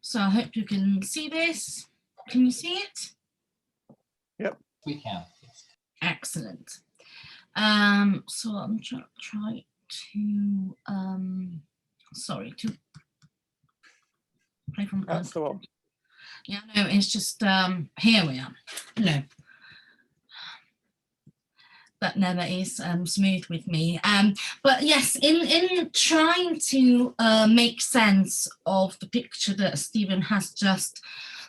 So I hope you can see this. Can you see it? Yep, we can. Yes. Excellent. So I'm trying to sorry, to play from. That's the one. Yeah, no, it's just here we are. No, that never is smooth with me. But yes, in trying to make sense of the picture that Stephen has just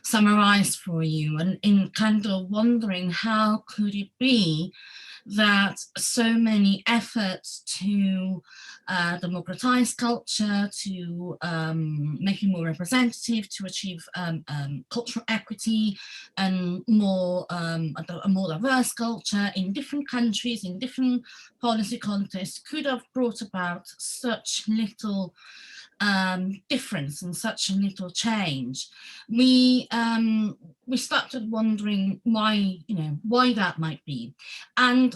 summarized for you, and in kind of wondering how could it be that so many efforts to democratize culture, to make it more representative, to achieve cultural equity and more a more diverse culture in different countries, in different policy contexts, could have brought about such little difference and such a little change. We started wondering why, why that might be. And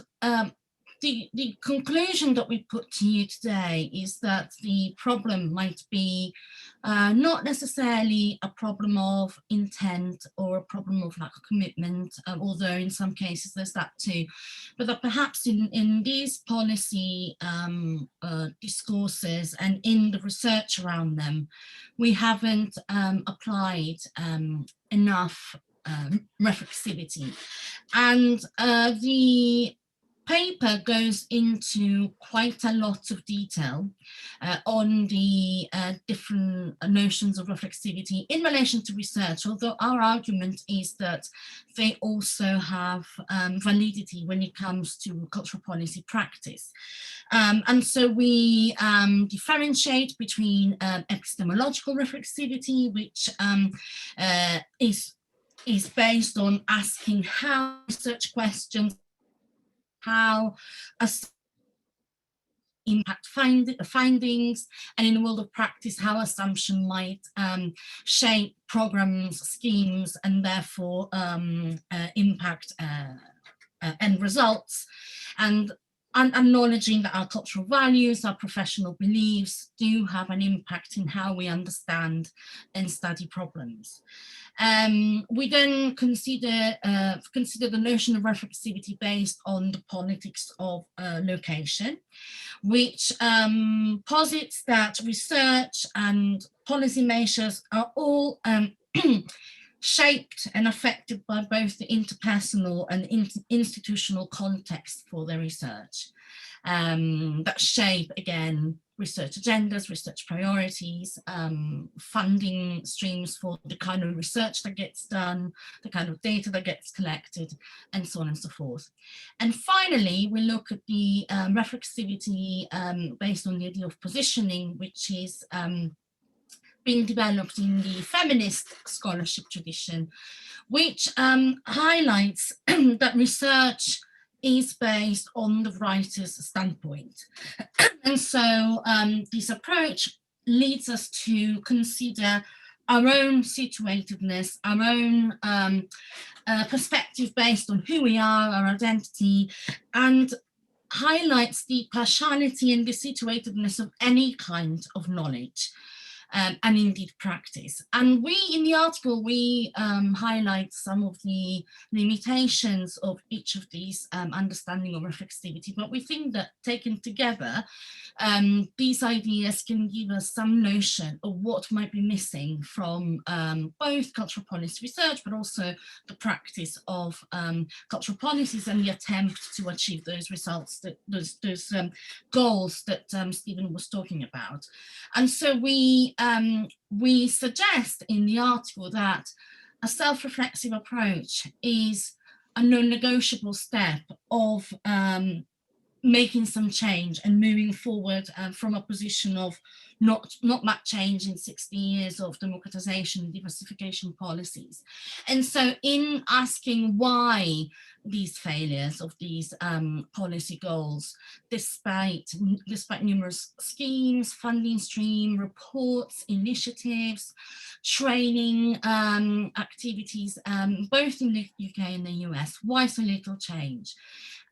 the conclusion that we put to you today is that the problem might be not necessarily a problem of intent or a problem of lack of commitment, although in some cases there's that too, but that perhaps in these policy discourses and in the research around them, we haven't applied enough reflexivity. And paper goes into quite a lot of detail on the different notions of reflexivity in relation to research, although our argument is that they also have validity when it comes to cultural policy practice. And so we differentiate between epistemological reflexivity, which is based on asking how research questions, how impact findings, and in the world of practice, how assumption might shape programs, schemes, and therefore impact end results, and acknowledging that our cultural values, our professional beliefs do have an impact in how we understand and study problems. We then consider the notion of reflexivity based on the politics of location, which posits that research and policy measures are all shaped and affected by both the interpersonal and institutional context for their research, that shape, again, research agendas, research priorities, funding streams for the kind of research that gets done, the kind of data that gets collected, and so on and so forth. And finally, we look at the reflexivity based on the idea of positioning, which is being developed in the feminist scholarship tradition, which highlights that research is based on the writer's standpoint. And so this approach leads us to consider our own situatedness, our own perspective based on who we are, our identity, and highlights the partiality and the situatedness of any kind of knowledge. And indeed practice. And we, in the article, we highlight some of the limitations of each of these understanding of reflexivity, but we think that taken together, these ideas can give us some notion of what might be missing from both cultural policy research, but also the practice of cultural policies and the attempt to achieve those results, that those goals that Stephen was talking about. And so we suggest in the article that a self-reflexive approach is a non-negotiable step of making some change and moving forward from a position of not much change in 60 years of democratization and diversification policies. And so in asking why these failures of these policy goals, despite numerous schemes, funding stream, reports, initiatives, training activities, both in the UK and the US, why so little change?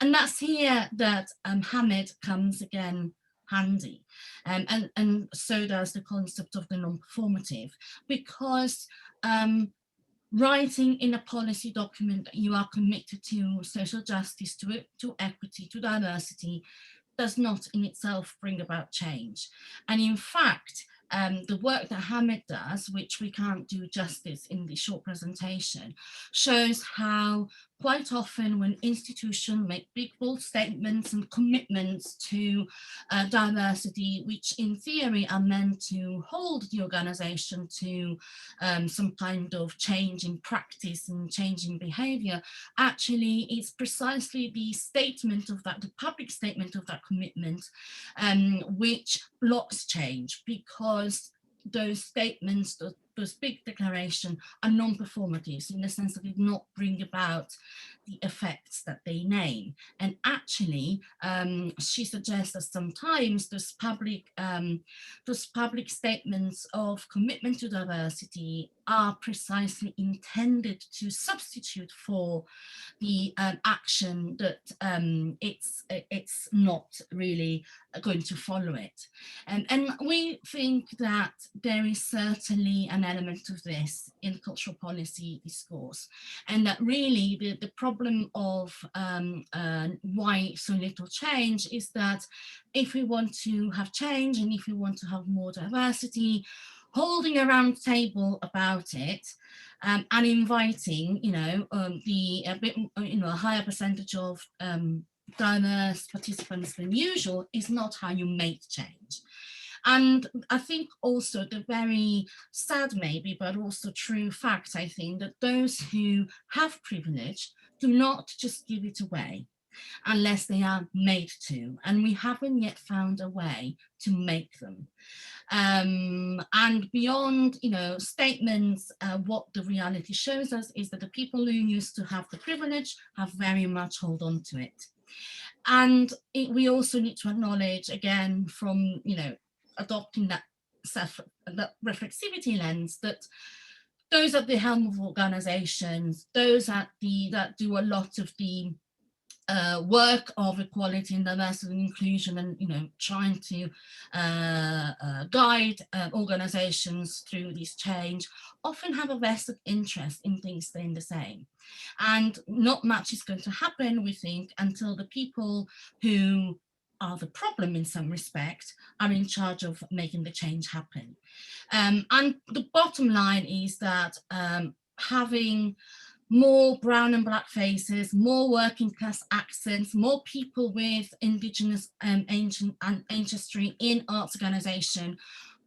And that's here that Hamid comes again handy. And so does the concept of the non-performative, because writing in a policy document that you are committed to social justice, to equity, to diversity, does not in itself bring about change. And in fact, the work that Hamid does, which we can't do justice in the short presentation, shows how quite often when institutions make big, bold statements and commitments to diversity, which in theory are meant to hold the organization to some kind of change in practice and change in behavior, actually it's precisely the statement of that, the public statement of that commitment, which blocks change, because those statements, those big declarations are non-performative in the sense that they do not bring about the effects that they name. And actually, she suggests that sometimes those public statements of commitment to diversity are precisely intended to substitute for the action that it's not really going to follow it. And we think that there is certainly an element of this in cultural policy discourse, and that really the problem of why so little change is that if we want to have change and if we want to have more diversity, holding a round table about it and inviting, a higher percentage of diverse participants than usual is not how you make change. And I think also the very sad maybe, but also true fact, I think, that those who have privilege do not just give it away unless they are made to. And we haven't yet found a way to make them. And beyond, statements, what the reality shows us is that the people who used to have the privilege have very much hold on to it. And we also need to acknowledge, again, from, adopting that reflexivity lens, that those at the helm of organizations, those that do a lot of the work of equality and diversity and inclusion, and trying to guide organizations through this change, often have a vested interest in things staying the same. And not much is going to happen, we think, until the people who are the problem in some respect are in charge of making the change happen. And the bottom line is that having more brown and black faces, more working class accents, more people with indigenous ancestry in arts organization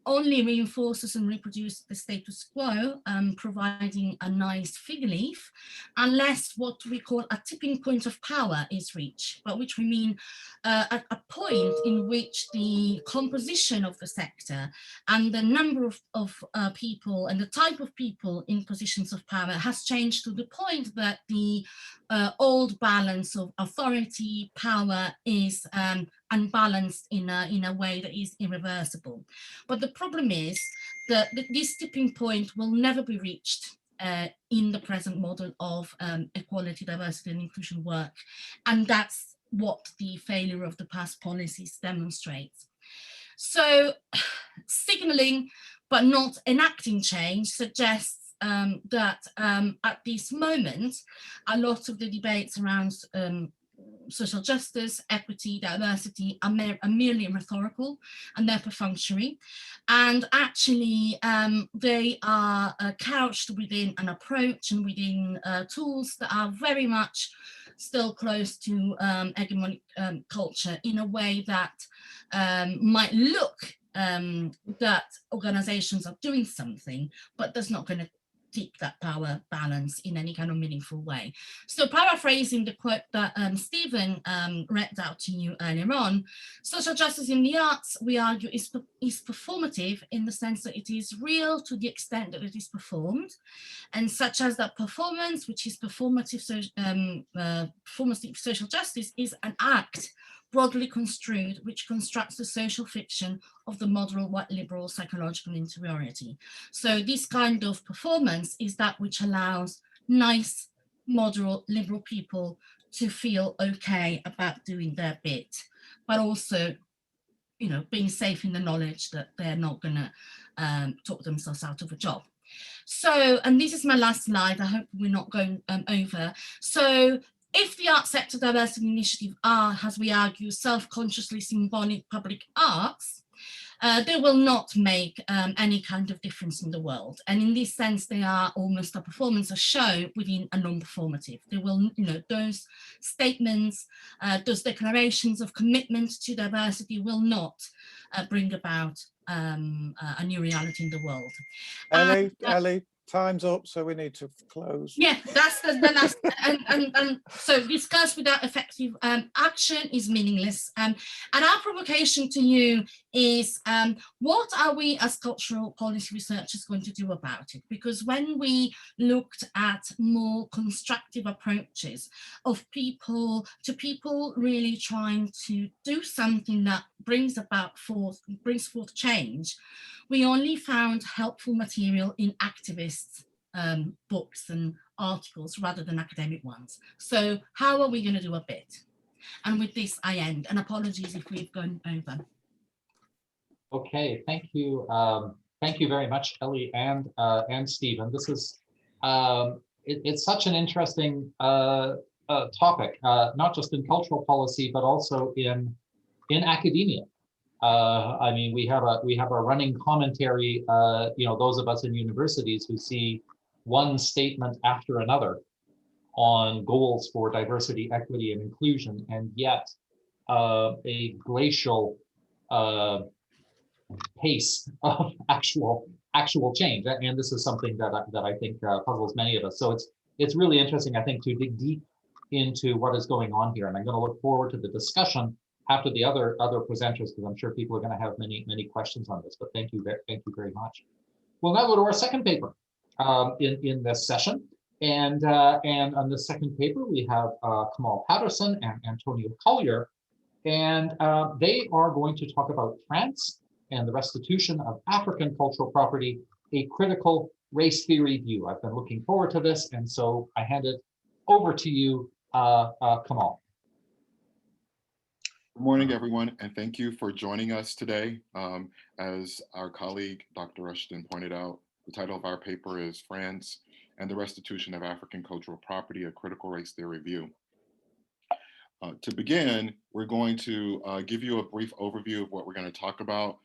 only reinforces and reproduces the status quo, providing a nice fig leaf, unless what we call a tipping point of power is reached, by which we mean a point in which the composition of the sector and the number of people and the type of people in positions of power has changed to the point that the old balance of authority, power is unbalanced in a way that is irreversible. But the problem is that this tipping point will never be reached in the present model of equality, diversity and inclusion work. And that's what the failure of the past policies demonstrates. So signaling but not enacting change suggests that at this moment, a lot of the debates around social justice, equity, diversity are merely rhetorical and they're perfunctory. And actually, they are couched within an approach and within tools that are very much still close to hegemonic culture in a way that might look that organizations are doing something, but that's not going to keep that power balance in any kind of meaningful way. So paraphrasing the quote that Stephen read out to you earlier on, social justice in the arts, we argue, is performative in the sense that it is real to the extent that it is performed, and such as that performance, which is performative social justice, is an act broadly construed, which constructs the social fiction of the moderate white liberal psychological interiority. So this kind of performance is that which allows nice, moderate, liberal people to feel okay about doing their bit, but also, being safe in the knowledge that they're not gonna talk themselves out of a job. So, and this is my last slide, I hope we're not going over. So, if the Art Sector Diversity Initiative are, as we argue, self-consciously symbolic public arts, they will not make any kind of difference in the world. And in this sense, they are almost a performance, a show within a non-performative. They will, those statements, those declarations of commitment to diversity will not bring about a new reality in the world. Ellie, time's up, so we need to close. Yeah, that's the last, and so discuss without effective action is meaningless. And our provocation to you is, what are we as cultural policy researchers going to do about it? Because when we looked at more constructive approaches of people really trying to do something that brings forth change, we only found helpful material in activists' books and articles rather than academic ones. So how are we going to do a bit? And with this, I end. And apologies if we've gone over. Okay, thank you. Thank you very much, Ellie and Stephen. This is it's such an interesting topic, not just in cultural policy, but also in academia. I mean, we have a running commentary. Those of us in universities who see one statement after another on goals for diversity, equity, and inclusion, and yet a glacial pace of actual change. And this is something that I think puzzles many of us. So it's really interesting, I think, to dig deep into what is going on here. And I'm going to look forward to the discussion after the other presenters, because I'm sure people are going to have many questions on this. But thank you very much. We'll now go to our second paper in this session. And on the second paper, we have Kamal Patterson and Antonio Collier. And they are going to talk about France and the restitution of African cultural property, a critical race theory view. I've been looking forward to this, and so I hand it over to you, Kamal. Good morning, everyone, and thank you for joining us today. As our colleague, Dr. Rushton, pointed out, the title of our paper is France and the Restitution of African Cultural Property, a Critical Race Theory View. To begin, we're going to give you a brief overview of what we're going to talk about.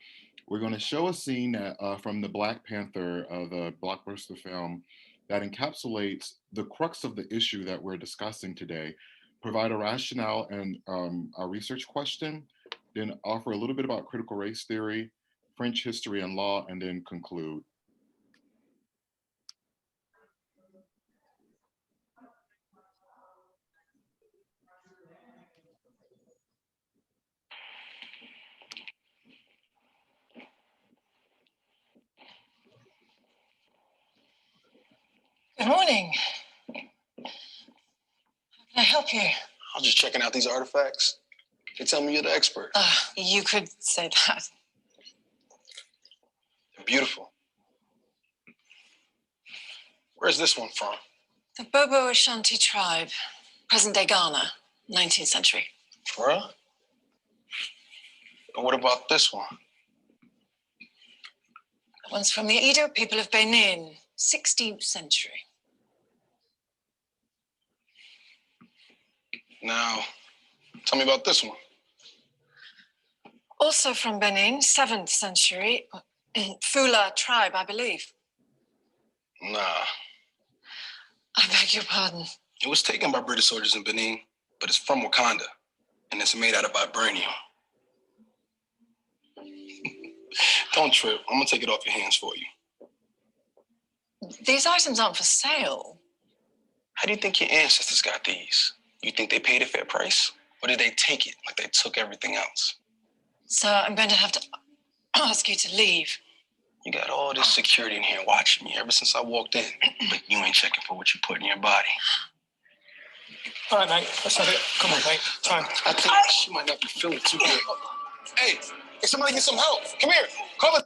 We're going to show a scene from the Black Panther, the blockbuster film, that encapsulates the crux of the issue that we're discussing today, provide a rationale and a research question, then offer a little bit about critical race theory, French history and law, and then conclude. Good morning. How can I help you? I was just checking out these artifacts. They tell me you're the expert. You could say that. They're beautiful. Where's this one from? The Bobo Ashanti tribe, present-day Ghana, 19th century. For real? And what about this one? That one's from the Edo people of Benin, 16th century. Now, tell me about this one. Also from Benin, 7th century, Fula tribe, I believe. Nah, I beg your pardon. it was taken by British soldiers in Benin, but it's from Wakanda, and it's made out of vibranium. Don't trip, I'm gonna take it off your hands for you. These items aren't for sale. How do you think your ancestors got these? You think they paid a fair price? Or did they take it like they took everything else? So I'm going to have to ask you to leave. You got all this security in here watching me ever since I walked in, but you ain't checking for what you put in your body. All right, mate, let's have it. Come on, mate, time. I think she might not be feeling too good. Hey, somebody get some help. Come here, call it.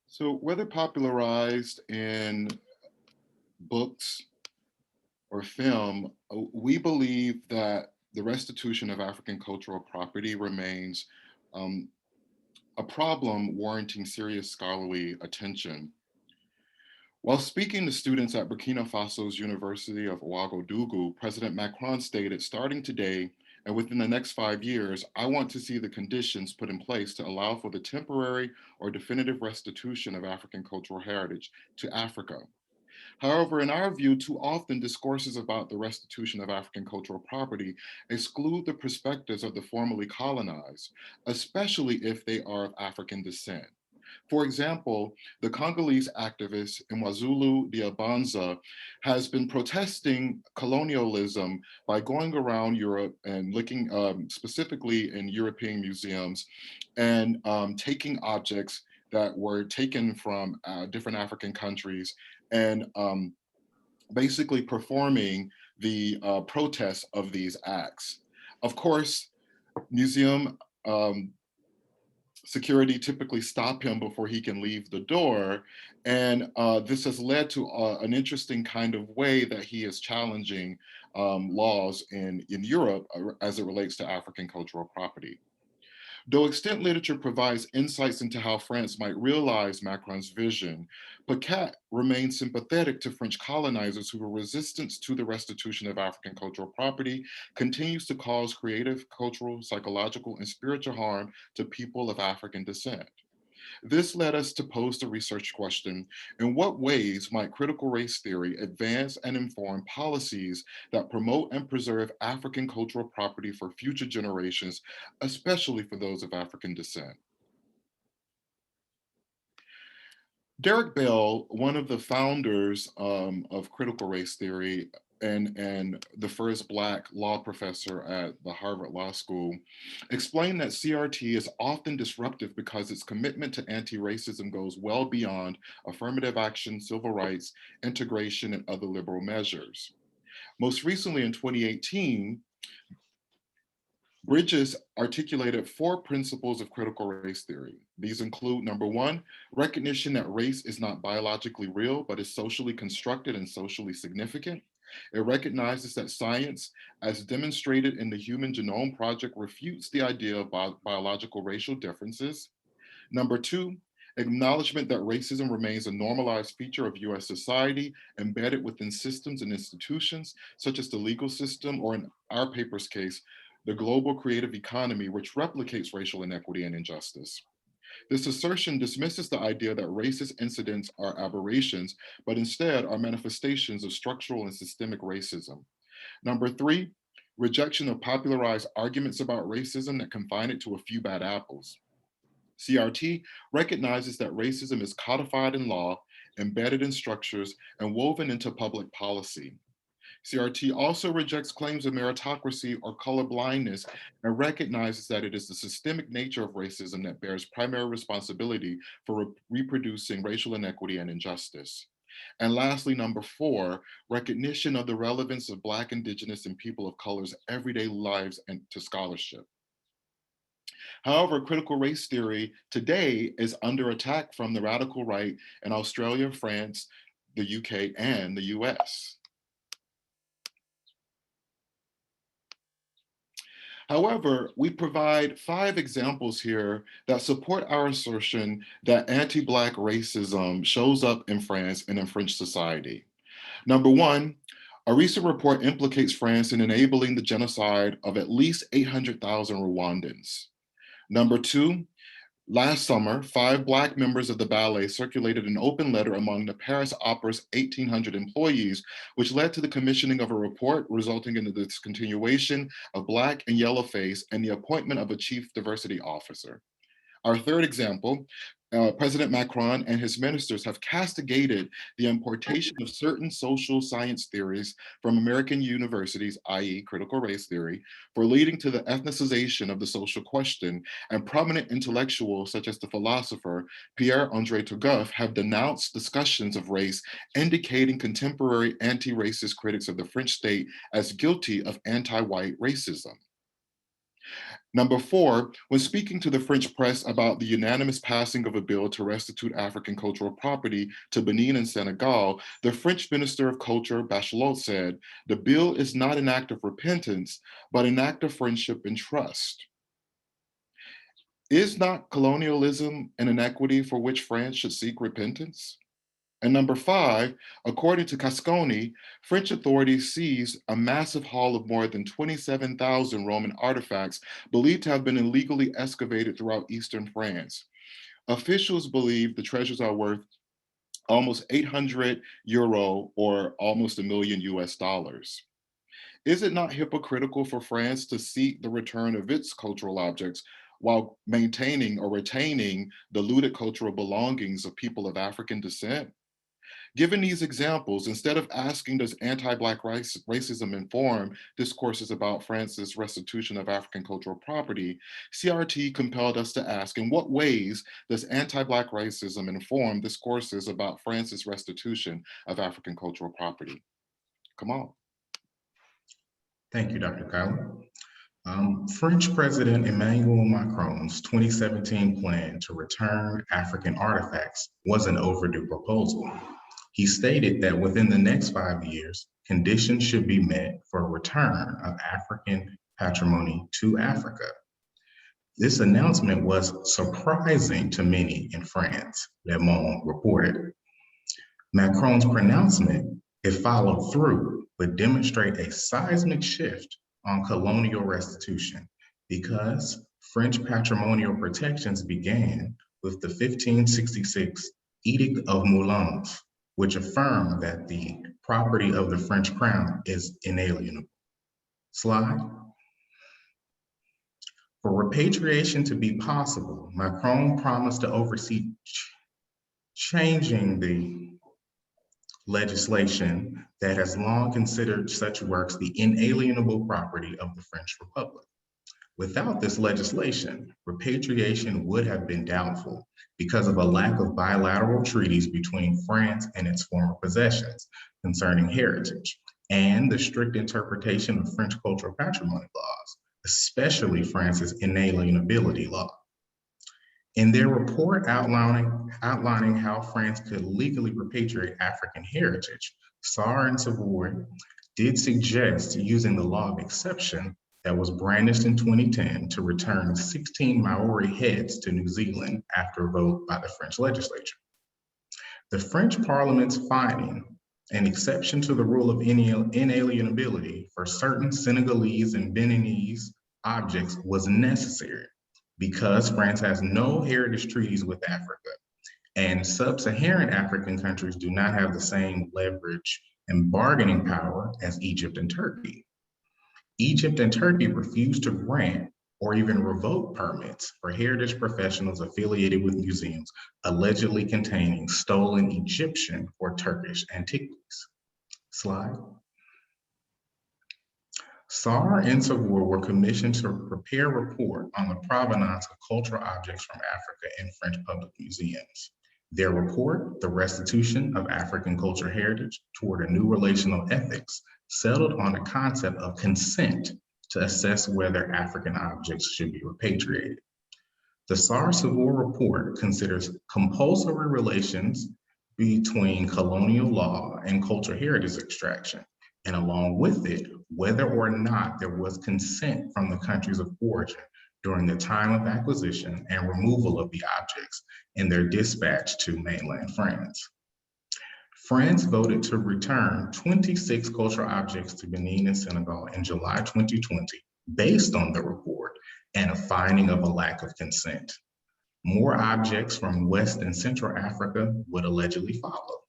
So whether popularized in books or film, we believe that the restitution of African cultural property remains a problem warranting serious scholarly attention. While speaking to students at Burkina Faso's University of Ouagadougou, President Macron stated, starting today and within the next 5 years, I want to see the conditions put in place to allow for the temporary or definitive restitution of African cultural heritage to Africa. However, in our view, too often discourses about the restitution of African cultural property exclude the perspectives of the formerly colonized, especially if they are of African descent. For example, the Congolese activist Mwazulu Diabanza has been protesting colonialism by going around Europe and looking specifically in European museums and taking objects that were taken from different African countries and basically performing the protests of these acts. Of course, museum security typically stop him before he can leave the door. And this has led to an interesting kind of way that he is challenging laws in Europe as it relates to African cultural property. Though extant literature provides insights into how France might realize Macron's vision, Paquette remains sympathetic to French colonizers whose resistance to the restitution of African cultural property continues to cause creative, cultural, psychological, and spiritual harm to people of African descent. This led us to pose the research question: in what ways might critical race theory advance and inform policies that promote and preserve African cultural property for future generations, especially for those of African descent? Derek Bell, one of the founders of critical race theory and the first Black law professor at the Harvard Law School, explained that CRT is often disruptive because its commitment to anti-racism goes well beyond affirmative action, civil rights, integration, and other liberal measures. Most recently in 2018, Bridges articulated 4 principles of critical race theory. These include, number 1, recognition that race is not biologically real, but is socially constructed and socially significant. It recognizes that science, as demonstrated in the Human Genome Project, refutes the idea of biological racial differences. Number 2, acknowledgement that racism remains a normalized feature of US society, embedded within systems and institutions, such as the legal system, or in our paper's case, the global creative economy, which replicates racial inequity and injustice. This assertion dismisses the idea that racist incidents are aberrations, but instead are manifestations of structural and systemic racism. Number 3, rejection of popularized arguments about racism that confine it to a few bad apples. CRT recognizes that racism is codified in law, embedded in structures, and woven into public policy. CRT also rejects claims of meritocracy or colorblindness and recognizes that it is the systemic nature of racism that bears primary responsibility for reproducing racial inequity and injustice. And lastly, number 4, recognition of the relevance of Black, Indigenous, and people of color's everyday lives and to scholarship. However, critical race theory today is under attack from the radical right in Australia, France, the UK, and the US. However, we provide 5 examples here that support our assertion that anti-Black racism shows up in France and in French society. Number 1, a recent report implicates France in enabling the genocide of at least 800,000 Rwandans. Number 2, last summer, 5 Black members of the ballet circulated an open letter among the Paris Opera's 1,800 employees, which led to the commissioning of a report resulting in the discontinuation of Black and Yellowface and the appointment of a chief diversity officer. Our third example, President Macron and his ministers have castigated the importation of certain social science theories from American universities, i.e. critical race theory, for leading to the ethnicization of the social question, and prominent intellectuals such as the philosopher Pierre-André Turgenev have denounced discussions of race, indicating contemporary anti-racist critics of the French state as guilty of anti-white racism. Number 4, when speaking to the French press about the unanimous passing of a bill to restitute African cultural property to Benin and Senegal, the French Minister of Culture, Bachelot, said, "The bill is not an act of repentance, but an act of friendship and trust." Is not colonialism an inequity for which France should seek repentance? And number 5, according to Casconi, French authorities seized a massive haul of more than 27,000 Roman artifacts believed to have been illegally excavated throughout eastern France. Officials believe the treasures are worth almost 800 euro or almost $1 million US. Is it not hypocritical for France to seek the return of its cultural objects while maintaining or retaining the looted cultural belongings of people of African descent? Given these examples, instead of asking, does anti-Black racism inform discourses about France's restitution of African cultural property, CRT compelled us to ask, in what ways does anti-Black racism inform discourses about France's restitution of African cultural property? Kamal. Thank you, Dr. Kyler. French President Emmanuel Macron's 2017 plan to return African artifacts was an overdue proposal. He stated that within the next 5 years, conditions should be met for a return of African patrimony to Africa. This announcement was surprising to many in France, Le Monde reported. Macron's pronouncement, if followed through, would demonstrate a seismic shift on colonial restitution because French patrimonial protections began with the 1566 Edict of Moulins, which affirmed that the property of the French crown is inalienable. Slide. For repatriation to be possible, Macron promised to oversee changing the legislation that has long considered such works the inalienable property of the French Republic. Without this legislation, repatriation would have been doubtful because of a lack of bilateral treaties between France and its former possessions concerning heritage, and the strict interpretation of French cultural patrimony laws, especially France's inalienability law. In their report outlining how France could legally repatriate African heritage, Sarr and Savoy did suggest using the law of exception that was brandished in 2010 to return 16 Maori heads to New Zealand after a vote by the French legislature. The French Parliament's finding an exception to the rule of inalienability for certain Senegalese and Beninese objects was necessary because France has no heritage treaties with Africa, and sub-Saharan African countries do not have the same leverage and bargaining power as Egypt and Turkey. Egypt and Turkey refused to grant or even revoke permits for heritage professionals affiliated with museums allegedly containing stolen Egyptian or Turkish antiquities. Slide. Sarr and Savoy were commissioned to prepare a report on the provenance of cultural objects from Africa in French public museums. Their report, The Restitution of African Cultural Heritage Toward a New Relational Ethics, settled on the concept of consent to assess whether African objects should be repatriated. The Sarr-Savoy report considers compulsory relations between colonial law and cultural heritage extraction, and along with it, whether or not there was consent from the countries of origin during the time of acquisition and removal of the objects and their dispatch to mainland France. France voted to return 26 cultural objects to Benin and Senegal in July 2020, based on the report and a finding of a lack of consent. More objects from West and Central Africa would allegedly follow.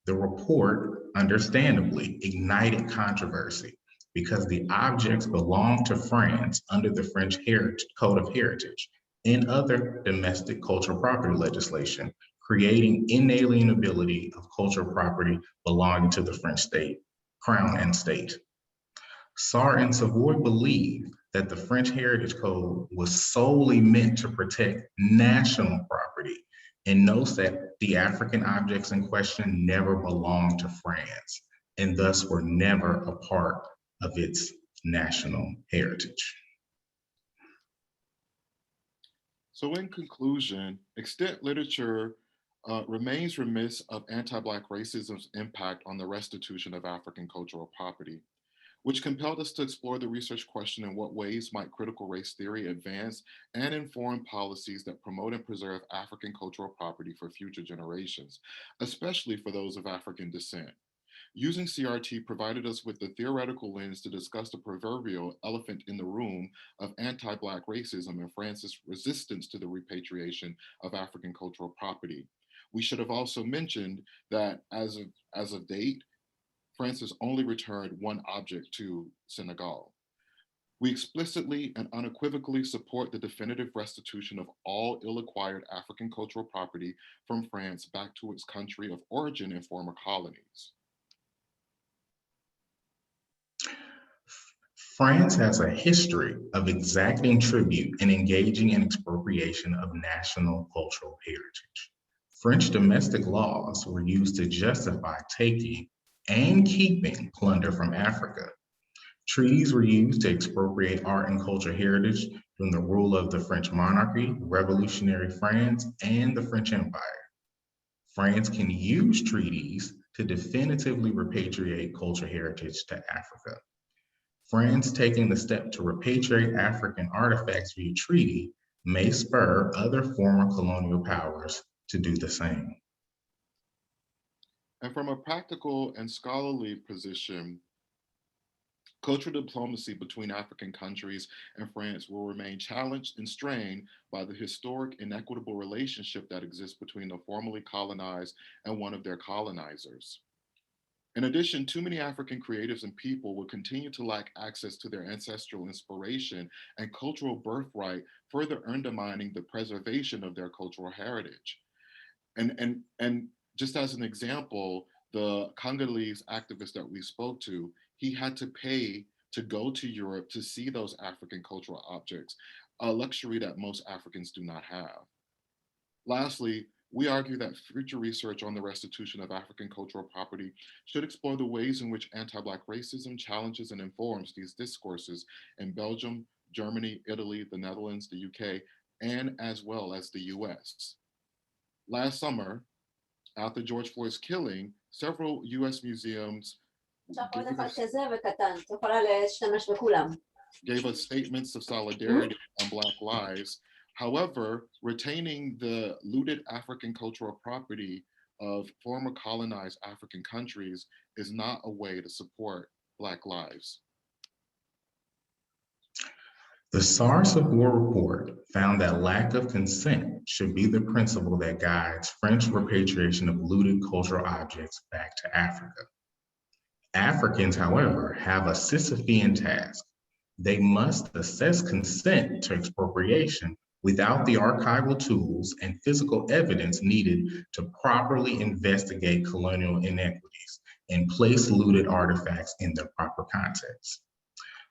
The report, understandably, ignited controversy because the objects belonged to France under the French Code of Heritage and other domestic cultural property legislation, creating inalienability of cultural property belonging to the French state, crown and state. Sarr and Savoy believed that the French Heritage Code was solely meant to protect national property and notes that the African objects in question never belonged to France and thus were never a part of its national heritage. So in conclusion, extant literature remains remiss of anti-Black racism's impact on the restitution of African cultural property, which compelled us to explore the research question in what ways might critical race theory advance and inform policies that promote and preserve African cultural property for future generations, especially for those of African descent. Using CRT provided us with the theoretical lens to discuss the proverbial elephant in the room of anti-Black racism and France's resistance to the repatriation of African cultural property. We should have also mentioned that as of date, France has only returned one object to Senegal. We explicitly and unequivocally support the definitive restitution of all ill-acquired African cultural property from France back to its country of origin and former colonies. France has a history of exacting tribute and engaging in expropriation of national cultural heritage. French domestic laws were used to justify taking and keeping plunder from Africa. Treaties were used to expropriate art and cultural heritage during the rule of the French monarchy, revolutionary France, and the French Empire. France can use treaties to definitively repatriate cultural heritage to Africa. France taking the step to repatriate African artifacts via treaty may spur other former colonial powers to do the same. And from a practical and scholarly position, Cultural diplomacy between African countries and France will remain challenged and strained by the historic inequitable relationship that exists between the formerly colonized and one of their colonizers. In addition, too many African creatives and people will continue to lack access to their ancestral inspiration and cultural birthright, further undermining the preservation of their cultural heritage. And just as an example, the Congolese activist that we spoke to, he had to pay to go to Europe to see those African cultural objects, a luxury that most Africans do not have. Lastly, we argue that future research on the restitution of African cultural property should explore the ways in which anti-Black racism challenges and informs these discourses in Belgium, Germany, Italy, the Netherlands, the UK, and as well as the US. Last summer, after George Floyd's killing, several US museums gave us statements of solidarity on Black lives. However, retaining the looted African cultural property of former colonized African countries is not a way to support Black lives. The SARS of War report found that lack of consent should be the principle that guides French repatriation of looted cultural objects back to Africa. Africans, however, have a Sisyphean task. They must assess consent to expropriation without the archival tools and physical evidence needed to properly investigate colonial inequities and place looted artifacts in their proper context.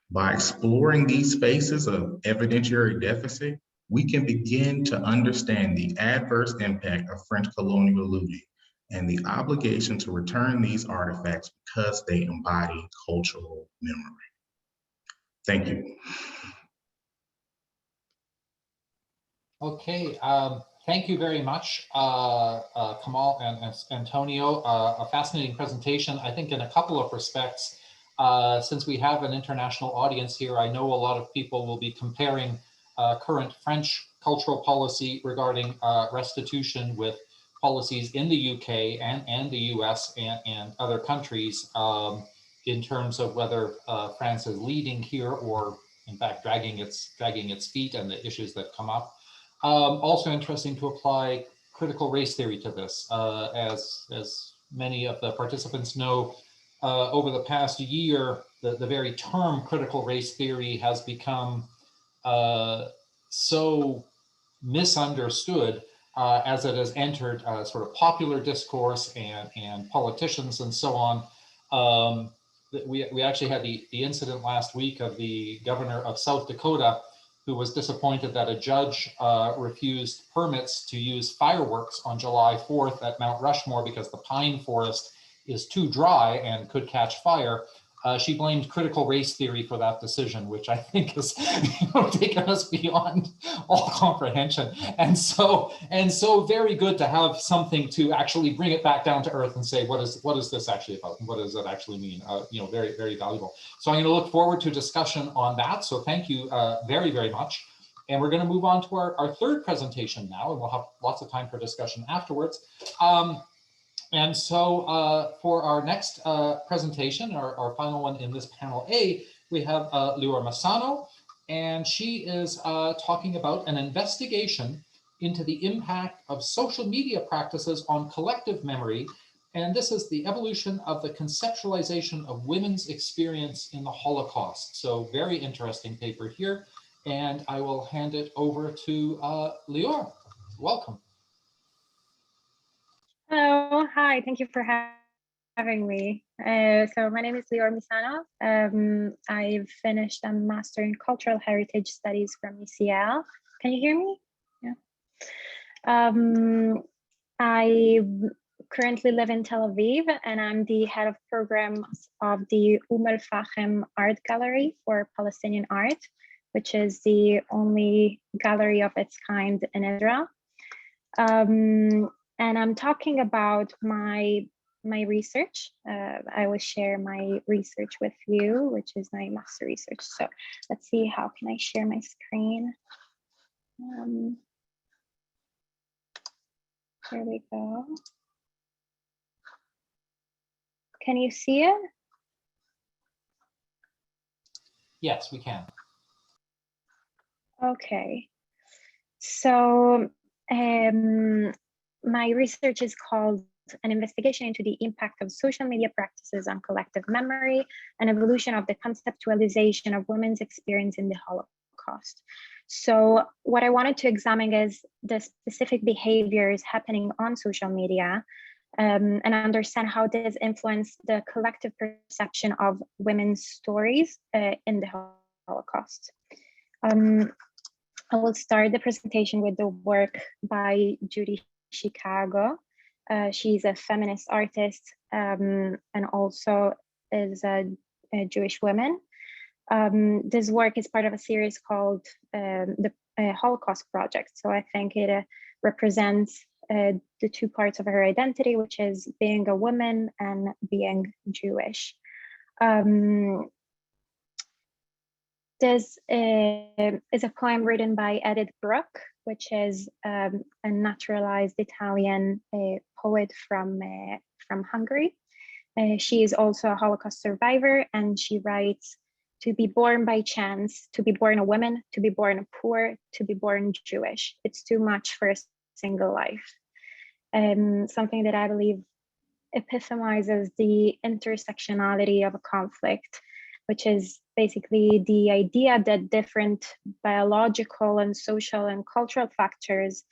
By exploring these spaces of evidentiary deficit, we can begin to understand the adverse impact of French colonial looting and the obligation to return these artifacts because they embody cultural memory. Thank you. Okay, thank you very much, Kamal and Antonio. A fascinating presentation, I think in a couple of respects. Since we have an international audience here, I know a lot of people will be comparing current French cultural policy regarding restitution with policies in the UK and the US and other countries in terms of whether France is leading here or in fact dragging its feet and the issues that come up. Also interesting to apply critical race theory to this. As many of the participants know, over the past year, the very term critical race theory has become so misunderstood as it has entered sort of popular discourse and politicians and so on. We actually had the incident last week of the governor of South Dakota who was disappointed that a judge refused permits to use fireworks on July 4th at Mount Rushmore because the pine forest is too dry and could catch fire. She blamed critical race theory for that decision, which I think has taken us beyond all comprehension. And so very good to have something to actually bring it back down to earth and say, what is this actually about? And what does it actually mean? Very, very valuable. So I'm going to look forward to discussion on that. So thank you very, very much. And we're going to move on to our third presentation now, and we'll have lots of time for discussion afterwards. And so for our next presentation, our final one in this panel A, we have Leora Massano, and she is talking about an investigation into the impact of social media practices on collective memory. And this is the evolution of the conceptualization of women's experience in the Holocaust. So very interesting paper here. And I will hand it over to Leora. Welcome. Hello, hi, thank you for having me. So my name is Leora Misano. I've finished a Master in Cultural Heritage Studies from UCL. Can you hear me? Yeah. I currently live in Tel Aviv, and I'm the head of programs of the Al-Fachem Art Gallery for Palestinian art, which is the only gallery of its kind in Israel. And I'm talking about my research. I will share my research with you, which is my master research. So let's see, how can I share my screen? Here we go. Can you see it? Yes, we can. Okay. So my research is called An Investigation into the Impact of Social Media Practices on Collective Memory and Evolution of the Conceptualization of Women's Experience in the Holocaust. So what I wanted to examine is the specific behaviors happening on social media and understand how this influenced the collective perception of women's stories in the Holocaust. I will start the presentation with the work by Judy Chicago. She's a feminist artist and also is a Jewish woman. This work is part of a series called the Holocaust Project. So I think it represents the two parts of her identity, which is being a woman and being Jewish. This is a poem written by Edith Bruck, which is a naturalized Italian poet from Hungary. She is also a Holocaust survivor, and she writes, "To be born by chance, to be born a woman, to be born poor, to be born Jewish. It's too much for a single life." Something that I believe epitomizes the intersectionality of a conflict, which is basically the idea that different biological and social and cultural factors,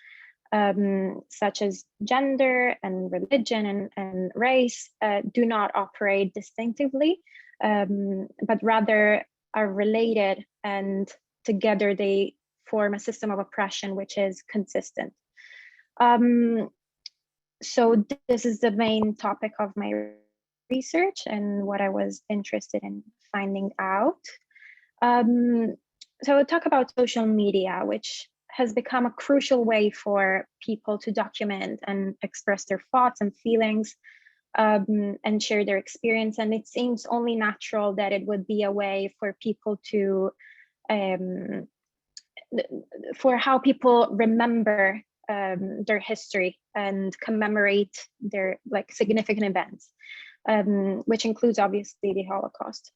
such as gender and religion and race, do not operate distinctively, but rather are related, and together they form a system of oppression which is consistent. So this is the main topic of my research and what I was interested in finding out. So we'll talk about social media, which has become a crucial way for people to document and express their thoughts and feelings and share their experience. And it seems only natural that it would be a way for people to, for how people remember their history and commemorate their significant events, which includes obviously the Holocaust.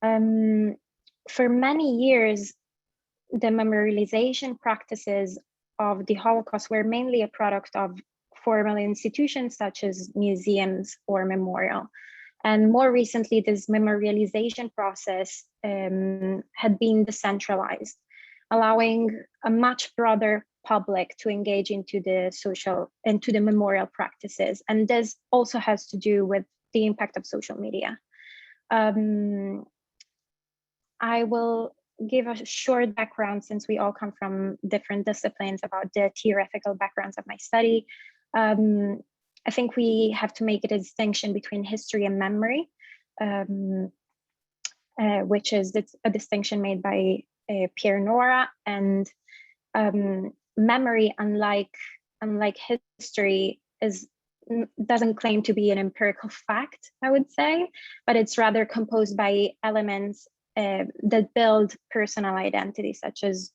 For many years, the memorialization practices of the Holocaust were mainly a product of formal institutions such as museums or memorial. And more recently, this memorialization process had been decentralized, allowing a much broader public to engage into the memorial practices. And this also has to do with the impact of social media. I will give a short background, since we all come from different disciplines, about the theoretical backgrounds of my study. I think we have to make a distinction between history and memory, which is a distinction made by Pierre Nora, and memory, unlike history, doesn't claim to be an empirical fact, I would say, but it's rather composed by elements that build personal identity, such as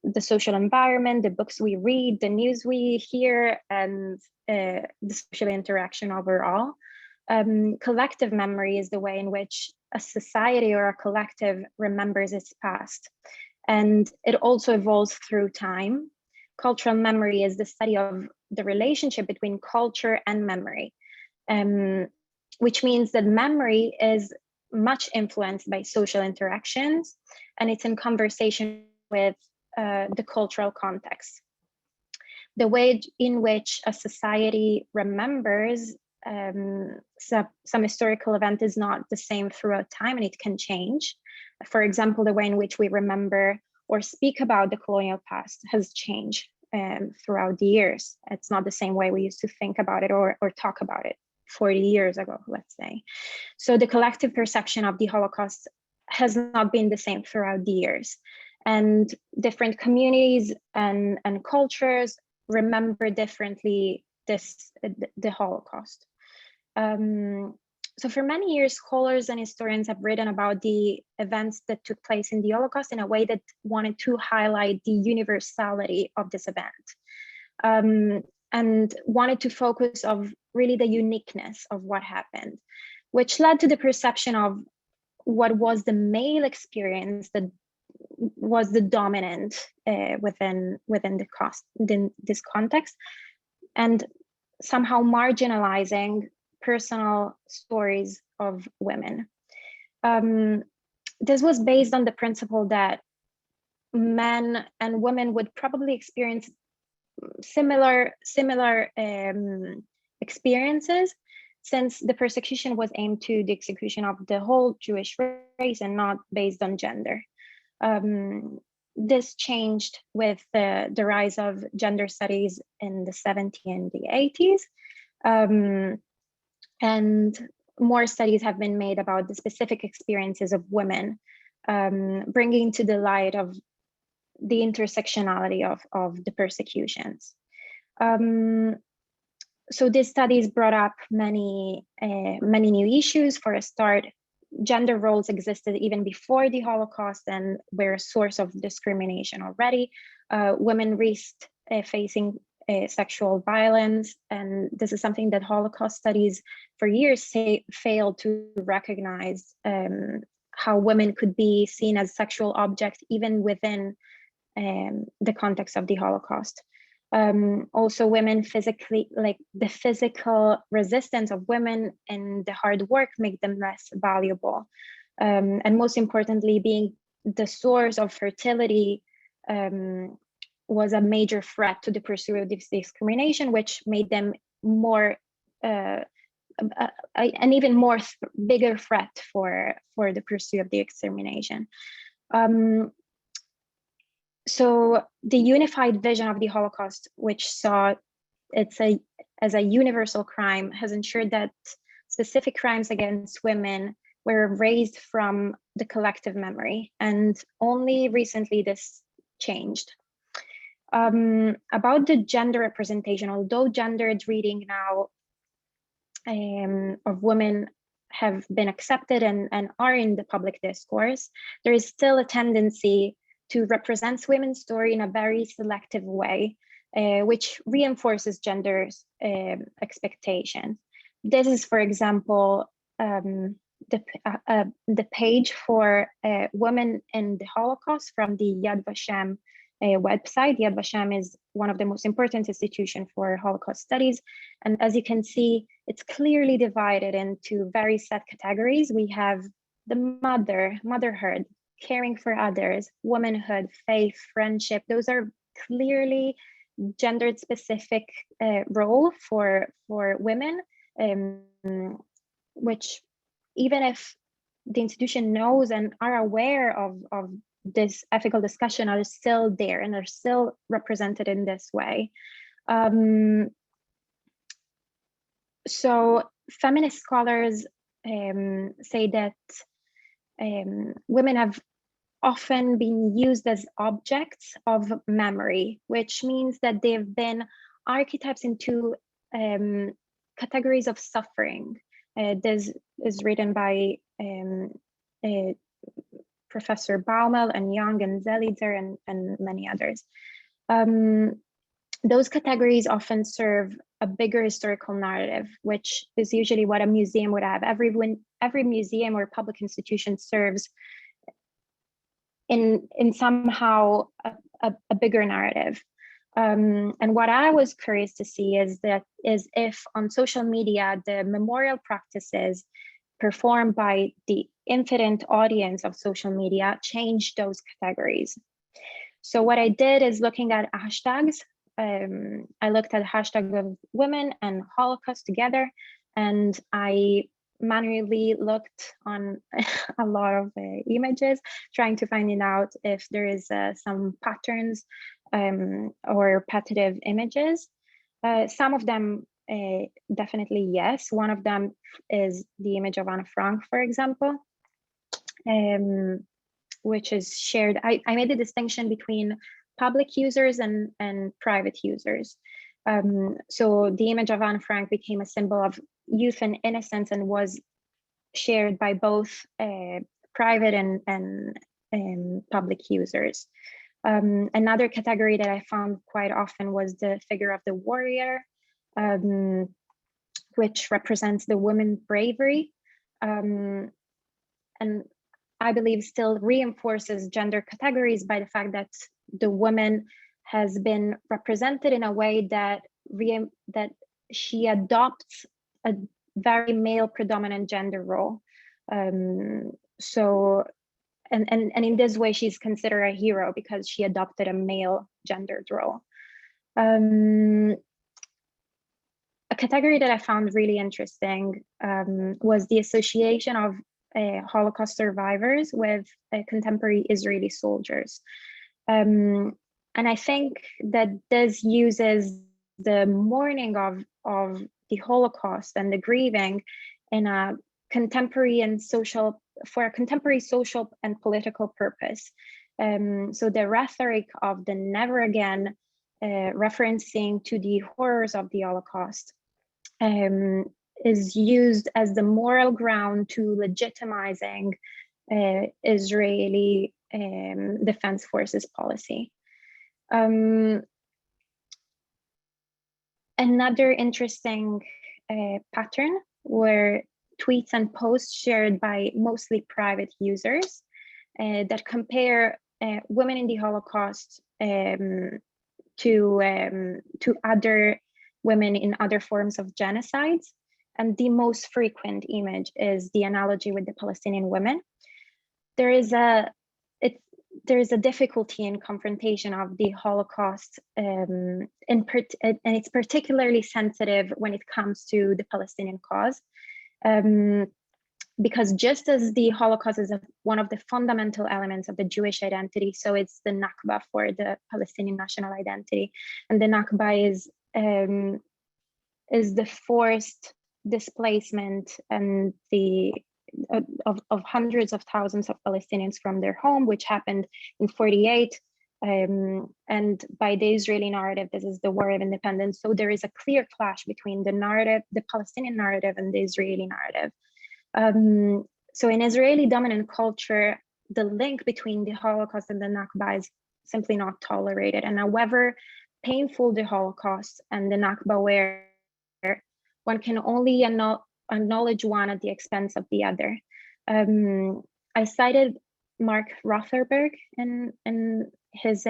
the social environment, the books we read, the news we hear, and the social interaction overall. Collective memory is the way in which a society or a collective remembers its past, and it also evolves through time. Cultural memory is the study of the relationship between culture and memory, which means that memory is much influenced by social interactions, and it's in conversation with the cultural context. The way in which a society remembers some historical event is not the same throughout time, and it can change. For example, the way in which we remember or speak about the colonial past has changed throughout the years. It's not the same way we used to think about it or talk about it 40 years ago, let's say. So the collective perception of the Holocaust has not been the same throughout the years. And different communities and cultures remember differently the Holocaust. So for many years, scholars and historians have written about the events that took place in the Holocaust in a way that wanted to highlight the universality of this event, and wanted to focus on really the uniqueness of what happened, which led to the perception of what was the male experience that was the dominant within this context, and somehow marginalizing personal stories of women. This was based on the principle that men and women would probably experience similar experiences, since the persecution was aimed to the execution of the whole Jewish race and not based on gender. This changed with the rise of gender studies in the 70s and the 80s. And more studies have been made about the specific experiences of women, bringing to the light of the intersectionality of the persecutions. So these studies brought up many new issues. For a start, gender roles existed even before the Holocaust and were a source of discrimination already. Women risked facing sexual violence, and this is something that Holocaust studies for years failed to recognize, how women could be seen as sexual objects even within the context of the Holocaust. Also, women physically, like the physical resistance of women and the hard work make them less valuable. And most importantly, being the source of fertility was a major threat to the pursuit of this discrimination, which made them more, an even more bigger threat for the pursuit of the extermination. So the unified vision of the Holocaust, which saw it as a universal crime, has ensured that specific crimes against women were erased from the collective memory, and only recently this changed. About the gender representation, although gendered reading now of women have been accepted and are in the public discourse, there is still a tendency to represent women's story in a very selective way, which reinforces gender's expectations. This is, for example, the page for women in the Holocaust from the Yad Vashem website. Yad Vashem is one of the most important institutions for Holocaust studies. And as you can see, it's clearly divided into very set categories. We have the motherhood, caring for others, womanhood, faith, friendship. Those are clearly gendered specific role for women, which even if the institution knows and are aware of this ethical discussion, are still there and are still represented in this way. So feminist scholars say that women have often been used as objects of memory, which means that they've been archetypes into categories of suffering. This is written by Professor Baumel and Young and Zelitzer and many others. Those categories often serve a bigger historical narrative, which is usually what a museum would have. Every museum or public institution serves in somehow a bigger narrative. And what I was curious to see is if on social media, the memorial practices performed by the infinite audience of social media change those categories. So what I did is looking at hashtags. I looked at hashtag of women and Holocaust together, and I manually looked on a lot of images, trying to find out if there is some patterns or repetitive images. Some of them definitely yes. One of them is the image of Anne Frank, for example, which is shared. I made a distinction between public users and private users. So the image of Anne Frank became a symbol of youth and innocence and was shared by both private and public users. Another category that I found quite often was the figure of the warrior, which represents the woman's bravery. And I believe still reinforces gender categories by the fact that the woman has been represented in a way that she adopts a very male predominant gender role. So in this way, she's considered a hero because she adopted a male gendered role. A category that I found really interesting was the association of Holocaust survivors with contemporary Israeli soldiers. And I think that this uses the mourning of the Holocaust and the grieving in a contemporary and social, for a contemporary social and political purpose. So the rhetoric of the never again, referencing to the horrors of the Holocaust, is used as the moral ground to legitimizing Israeli Defense Forces policy. Another interesting pattern were tweets and posts shared by mostly private users that compare women in the Holocaust to other women in other forms of genocides. And the most frequent image is the analogy with the Palestinian women. There is a difficulty in confrontation of the Holocaust, and it's particularly sensitive when it comes to the Palestinian cause, because just as the Holocaust is one of the fundamental elements of the Jewish identity, so it's the Nakba for the Palestinian national identity, and the Nakba is the forced displacement and of hundreds of thousands of Palestinians from their home, which happened in 48. And by the Israeli narrative, this is the War of Independence. So there is a clear clash between the narrative, the Palestinian narrative, and the Israeli narrative. So in Israeli dominant culture, the link between the Holocaust and the Nakba is simply not tolerated. And however painful the Holocaust and the Nakba were, one can only acknowledge one at the expense of the other. I cited Mark Rotherberg in his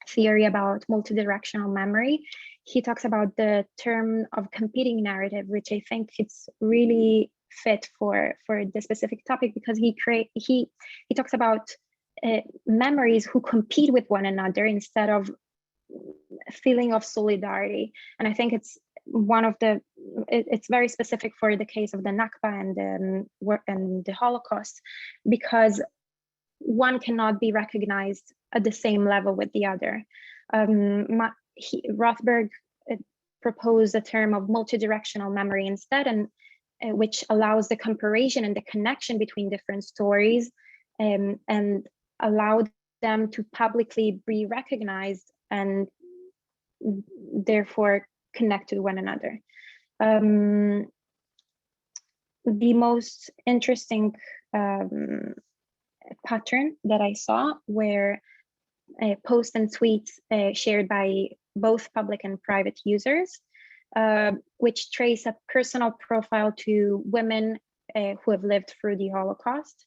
theory about multi-directional memory. He talks about the term of competing narrative, which I think it's really fit for the specific topic, because he talks about memories who compete with one another instead of feeling of solidarity. And I think it's it's very specific for the case of the Nakba and the Holocaust, because one cannot be recognized at the same level with the other. Rothberg proposed a term of multi-directional memory instead, and which allows the comparison and the connection between different stories, and allowed them to publicly be recognized and therefore connect to one another. The most interesting pattern that I saw were posts and tweets shared by both public and private users, which trace a personal profile to women who have lived through the Holocaust.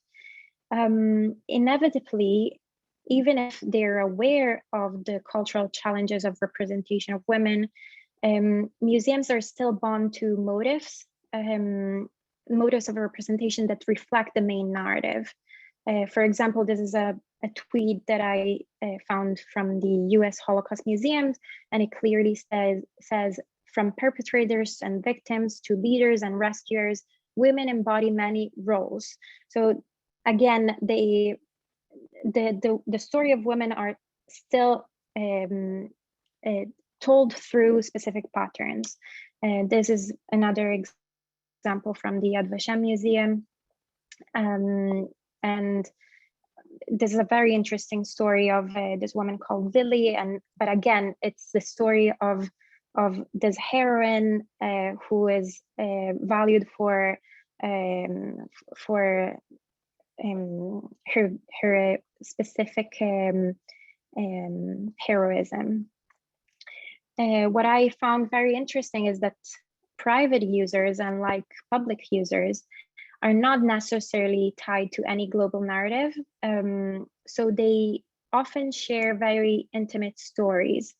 Inevitably, even if they're aware of the cultural challenges of representation of women, museums are still bound to motives of representation that reflect the main narrative. For example, this is a tweet that I found from the US Holocaust Museum, and it clearly says, from perpetrators and victims to leaders and rescuers, women embody many roles. So again, the story of women are still told through specific patterns. This is another example from the Yad Vashem Museum. And this is a very interesting story of this woman called Vili, but again, it's the story of this heroine who is valued for her specific heroism. What I found very interesting is that private users, unlike public users, are not necessarily tied to any global narrative. So they often share very intimate stories,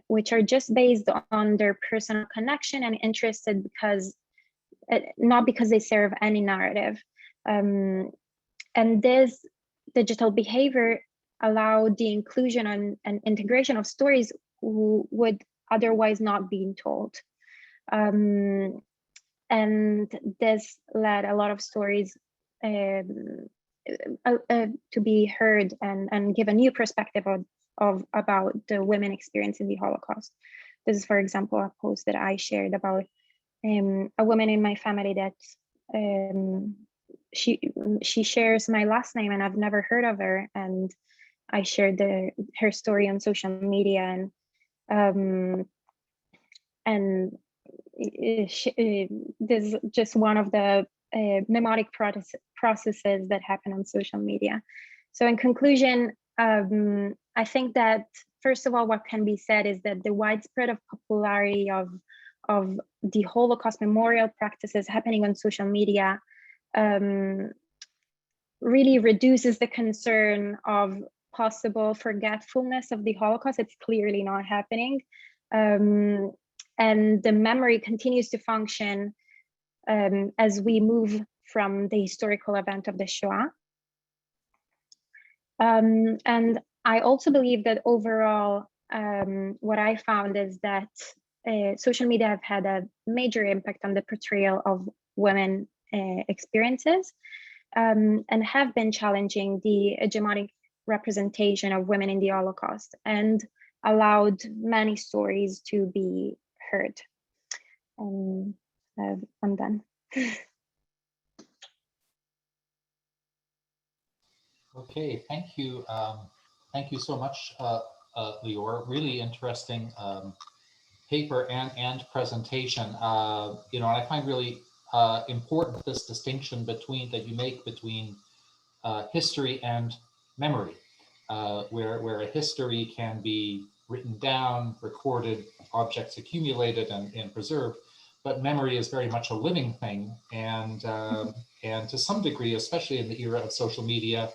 which are just based on their personal connection and interested because, not because they serve any narrative. And this digital behavior allowed the inclusion and integration of stories who would otherwise not be told. And this led a lot of stories to be heard and give a new perspective of about the women experience in the Holocaust. This is, for example, a post that I shared about a woman in my family that she shares my last name and I've never heard of her, and I shared her story on social media, and this is just one of the mnemonic processes that happen on social media. So in conclusion, I think that first of all, what can be said is that the widespread of popularity of the Holocaust memorial practices happening on social media really reduces the concern of possible forgetfulness of the Holocaust. It's clearly not happening. And the memory continues to function as we move from the historical event of the Shoah. And I also believe that overall, what I found is that social media have had a major impact on the portrayal of women experiences and have been challenging the hegemonic representation of women in the Holocaust and allowed many stories to be heard. I'm done. Okay, thank you. Thank you so much, Lior. Really interesting paper and presentation. You know, and I find really important this distinction that you make between history and memory, where a history can be written down, recorded, objects accumulated and preserved, but memory is very much a living thing, and to some degree, especially in the era of social media,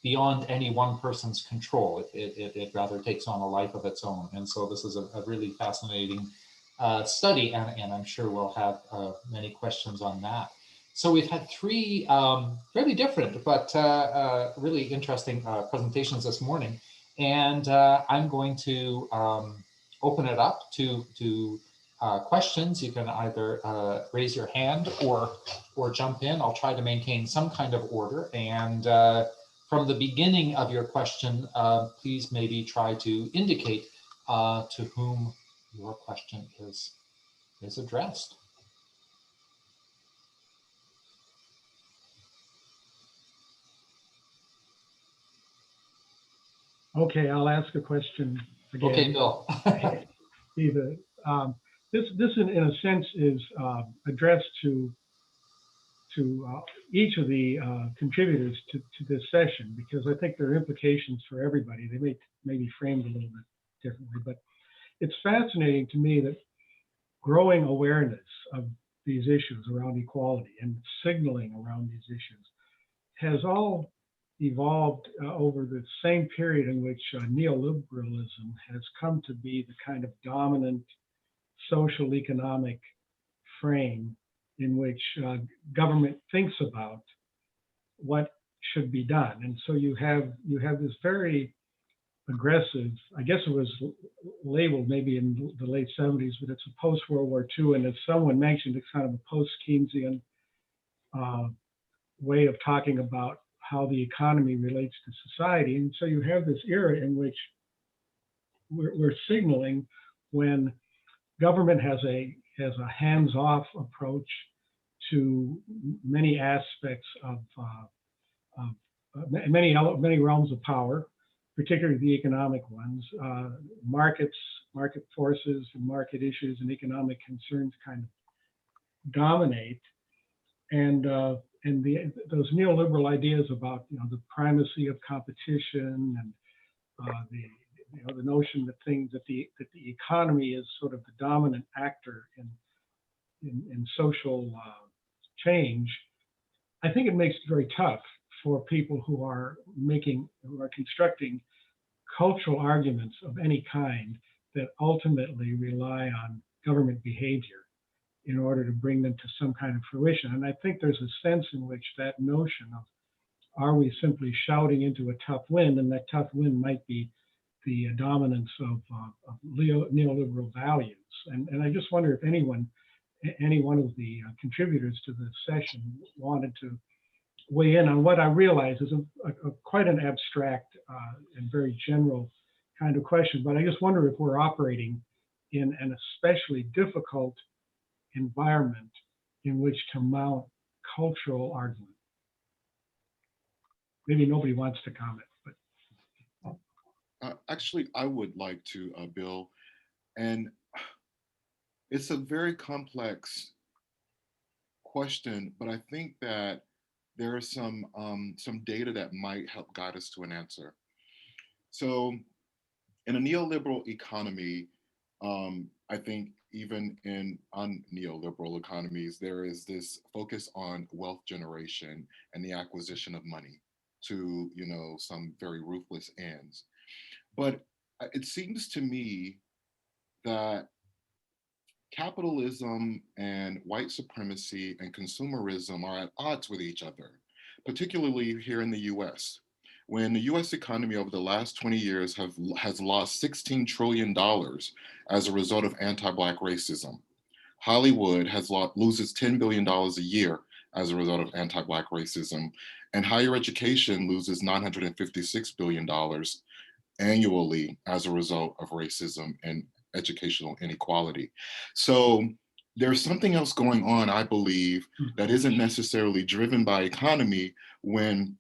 beyond any one person's control. It rather takes on a life of its own. And so this is a really fascinating study, and I'm sure we'll have many questions on that. So we've had three very different but really interesting presentations this morning. And I'm going to open it up to questions. You can either raise your hand or jump in. I'll try to maintain some kind of order. And from the beginning of your question, please maybe try to indicate to whom your question is addressed. Okay, I'll ask a question again. Okay, Bill. This in a sense is addressed to each of the contributors to this session, because I think there are implications for everybody. They may be framed a little bit differently, but it's fascinating to me that growing awareness of these issues around equality and signaling around these issues has all evolved over the same period in which neoliberalism has come to be the kind of dominant social economic frame in which government thinks about what should be done. And so you have this very aggressive, I guess it was labeled maybe in the late 70s, but it's a post-World War II, and as someone mentioned, it's kind of a post-Keynesian way of talking about how the economy relates to society. And so you have this era in which we're signaling when government has a hands-off approach to many aspects of many realms of power, particularly the economic ones. Market forces and market issues and economic concerns kind of dominate, and those neoliberal ideas about the primacy of competition and the notion that the economy is sort of the dominant actor in social change, I think it makes it very tough for people who are constructing cultural arguments of any kind that ultimately rely on government behavior in order to bring them to some kind of fruition. And I think there's a sense in which that notion of, are we simply shouting into a tough wind, and that tough wind might be the dominance of neoliberal values. And I just wonder if any one of the contributors to this session wanted to weigh in on what I realize is quite an abstract and very general kind of question, but I just wonder if we're operating in an especially difficult environment in which to mount cultural argument. Maybe nobody wants to comment, but. Actually, I would like to, Bill, and it's a very complex question, but I think that there are some data that might help guide us to an answer. So in a neoliberal economy, I think even in neoliberal economies, there is this focus on wealth generation and the acquisition of money to, some very ruthless ends. But it seems to me that capitalism and white supremacy and consumerism are at odds with each other, particularly here in the US. When the US economy over the last 20 years has lost $16 trillion as a result of anti-Black racism. Hollywood loses $10 billion a year as a result of anti-Black racism, and higher education loses $956 billion annually as a result of racism and educational inequality. So there's something else going on, I believe, that isn't necessarily driven by economy when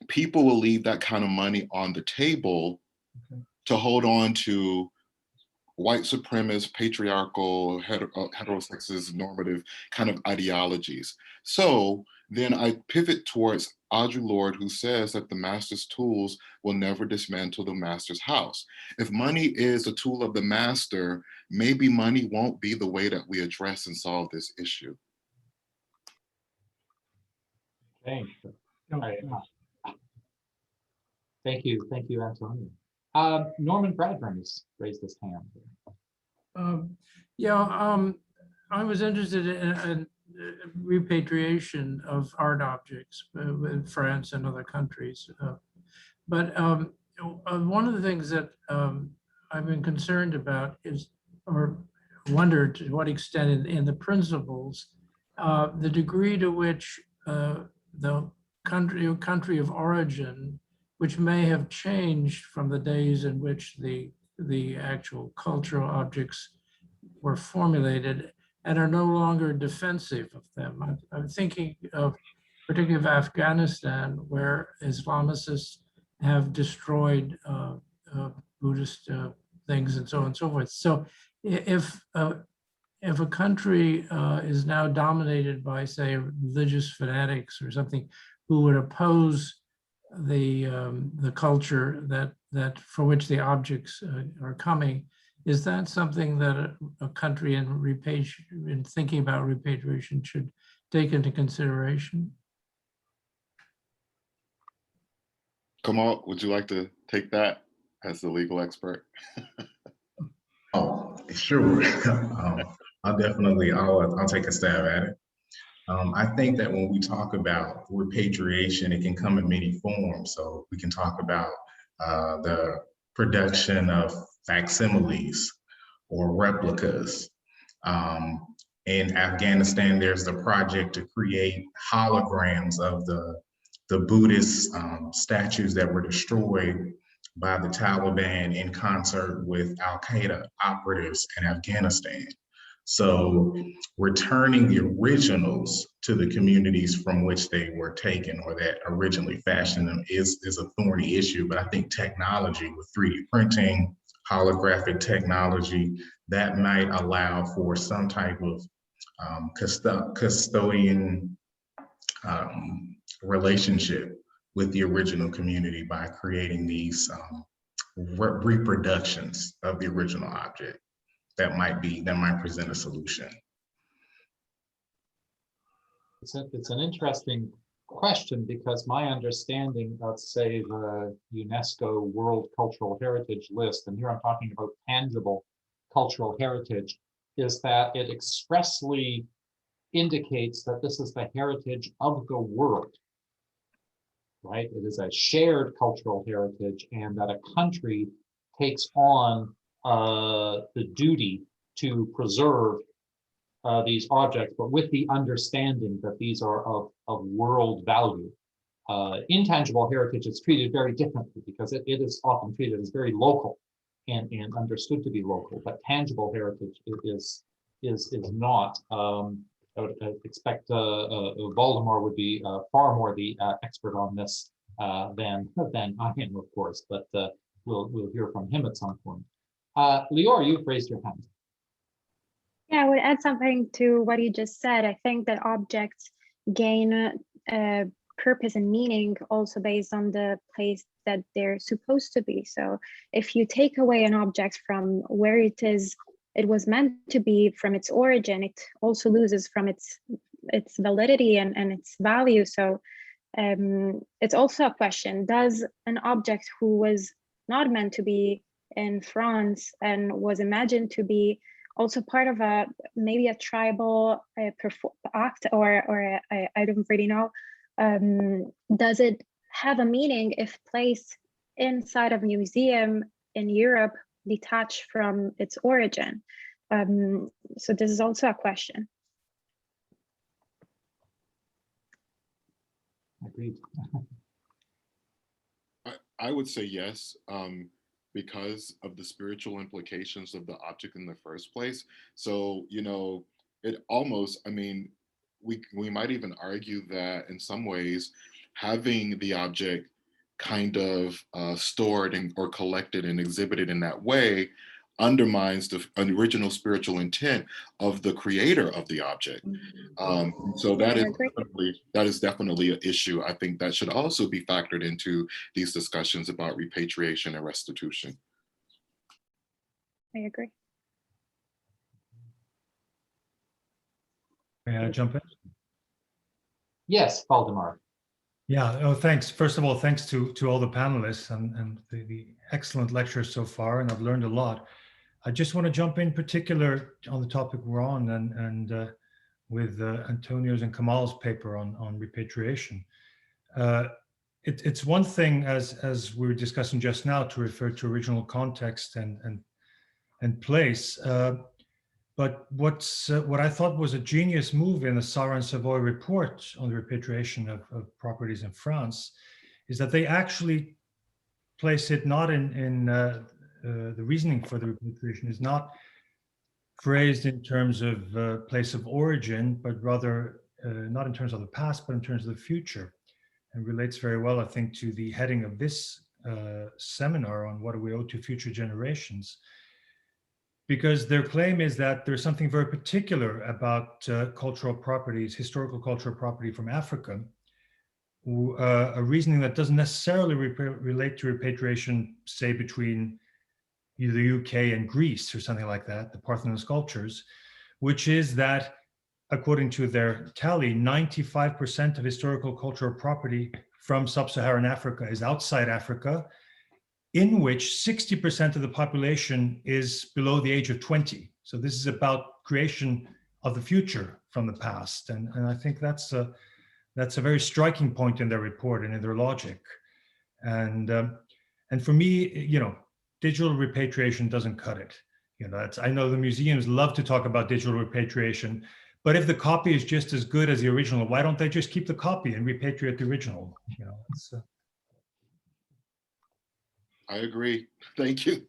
people will leave that kind of money on the table to hold on to white supremacist, patriarchal, heterosexist, normative kind of ideologies. So then I pivot towards Audre Lorde, who says that the master's tools will never dismantle the master's house. If money is a tool of the master, maybe money won't be the way that we address and solve this issue. Thank you, Antonio. Norman Bradburn has raised his hand. I was interested in repatriation of art objects in France and other countries. But one of the things that I've been concerned about is, or wondered to what extent in the principles, the degree to which the country of origin, which may have changed from the days in which the actual cultural objects were formulated and are no longer defensive of them. I'm thinking of particularly of Afghanistan, where Islamicists have destroyed Buddhist things and so on and so forth. So if a country is now dominated by, say, religious fanatics or something who would oppose the culture that for which the objects are coming, is that something that a country in thinking about repatriation should take into consideration? Kamal, would you like to take that as the legal expert? Oh, sure. I'll take a stab at it. I think that when we talk about repatriation, it can come in many forms. So we can talk about the production of facsimiles or replicas. In Afghanistan, there's the project to create holograms of the Buddhist statues that were destroyed by the Taliban in concert with Al-Qaeda operatives in Afghanistan. So returning the originals to the communities from which they were taken or that originally fashioned them is a thorny issue, but I think technology with 3D printing, holographic technology, that might allow for some type of custodian relationship with the original community by creating these reproductions of the original object. That might present a solution. It's an interesting question, because my understanding of, say, the UNESCO World Cultural Heritage List, and here I'm talking about tangible cultural heritage, is that it expressly indicates that this is the heritage of the world, right? It is a shared cultural heritage, and that a country takes on the duty to preserve these objects, but with the understanding that these are of world value. Intangible heritage is treated very differently, because it is often treated as very local and understood to be local, but tangible heritage is not. I would expect Voldemort would be far more the expert on this than I am, of course, but we'll hear from him at some point. Lior, you've raised your hand. Yeah, I would add something to what you just said. I think that objects gain purpose and meaning also based on the place that they're supposed to be. So if you take away an object from where it was meant to be, from its origin, it also loses from its validity and its value. So it's also a question: does an object who was not meant to be in France and was imagined to be also part of maybe a tribal act, or I don't really know, does it have a meaning if placed inside of a museum in Europe, detached from its origin? So this is also a question. Agreed. I would say yes, because of the spiritual implications of the object in the first place. So, you know, it almost, I mean, we might even argue that in some ways, having the object kind of stored or collected and exhibited in that way undermines the original spiritual intent of the creator of the object. So that is definitely an issue. I think that should also be factored into these discussions about repatriation and restitution. I agree. May I jump in? Yes, Valdemar. Yeah, oh, thanks. First of all, thanks to all the panelists and the excellent lectures so far, and I've learned a lot. I just want to jump in particular on the topic we're on, and with Antonio's and Kamal's paper on repatriation. It's one thing, as we were discussing just now, to refer to original context and place. But what I thought was a genius move in the Sarah and Savoy report on the repatriation of properties in France is that they actually place it not in the reasoning for the repatriation is not phrased in terms of place of origin, but rather not in terms of the past, but in terms of the future, and relates very well, I think, to the heading of this seminar on what do we owe to future generations. Because their claim is that there's something very particular about cultural properties, historical cultural property from Africa, a reasoning that doesn't necessarily relate to repatriation, say, between either the UK and Greece or something like that, the Parthenon sculptures, which is that, according to their tally, 95% of historical cultural property from sub-Saharan Africa is outside Africa, in which 60% of the population is below the age of 20. So this is about creation of the future from the past. And I think that's a very striking point in their report and in their logic. And for me, you know, digital repatriation doesn't cut it. You know, I know the museums love to talk about digital repatriation, but if the copy is just as good as the original, why don't they just keep the copy and repatriate the original? You know, it's, I agree. Thank you.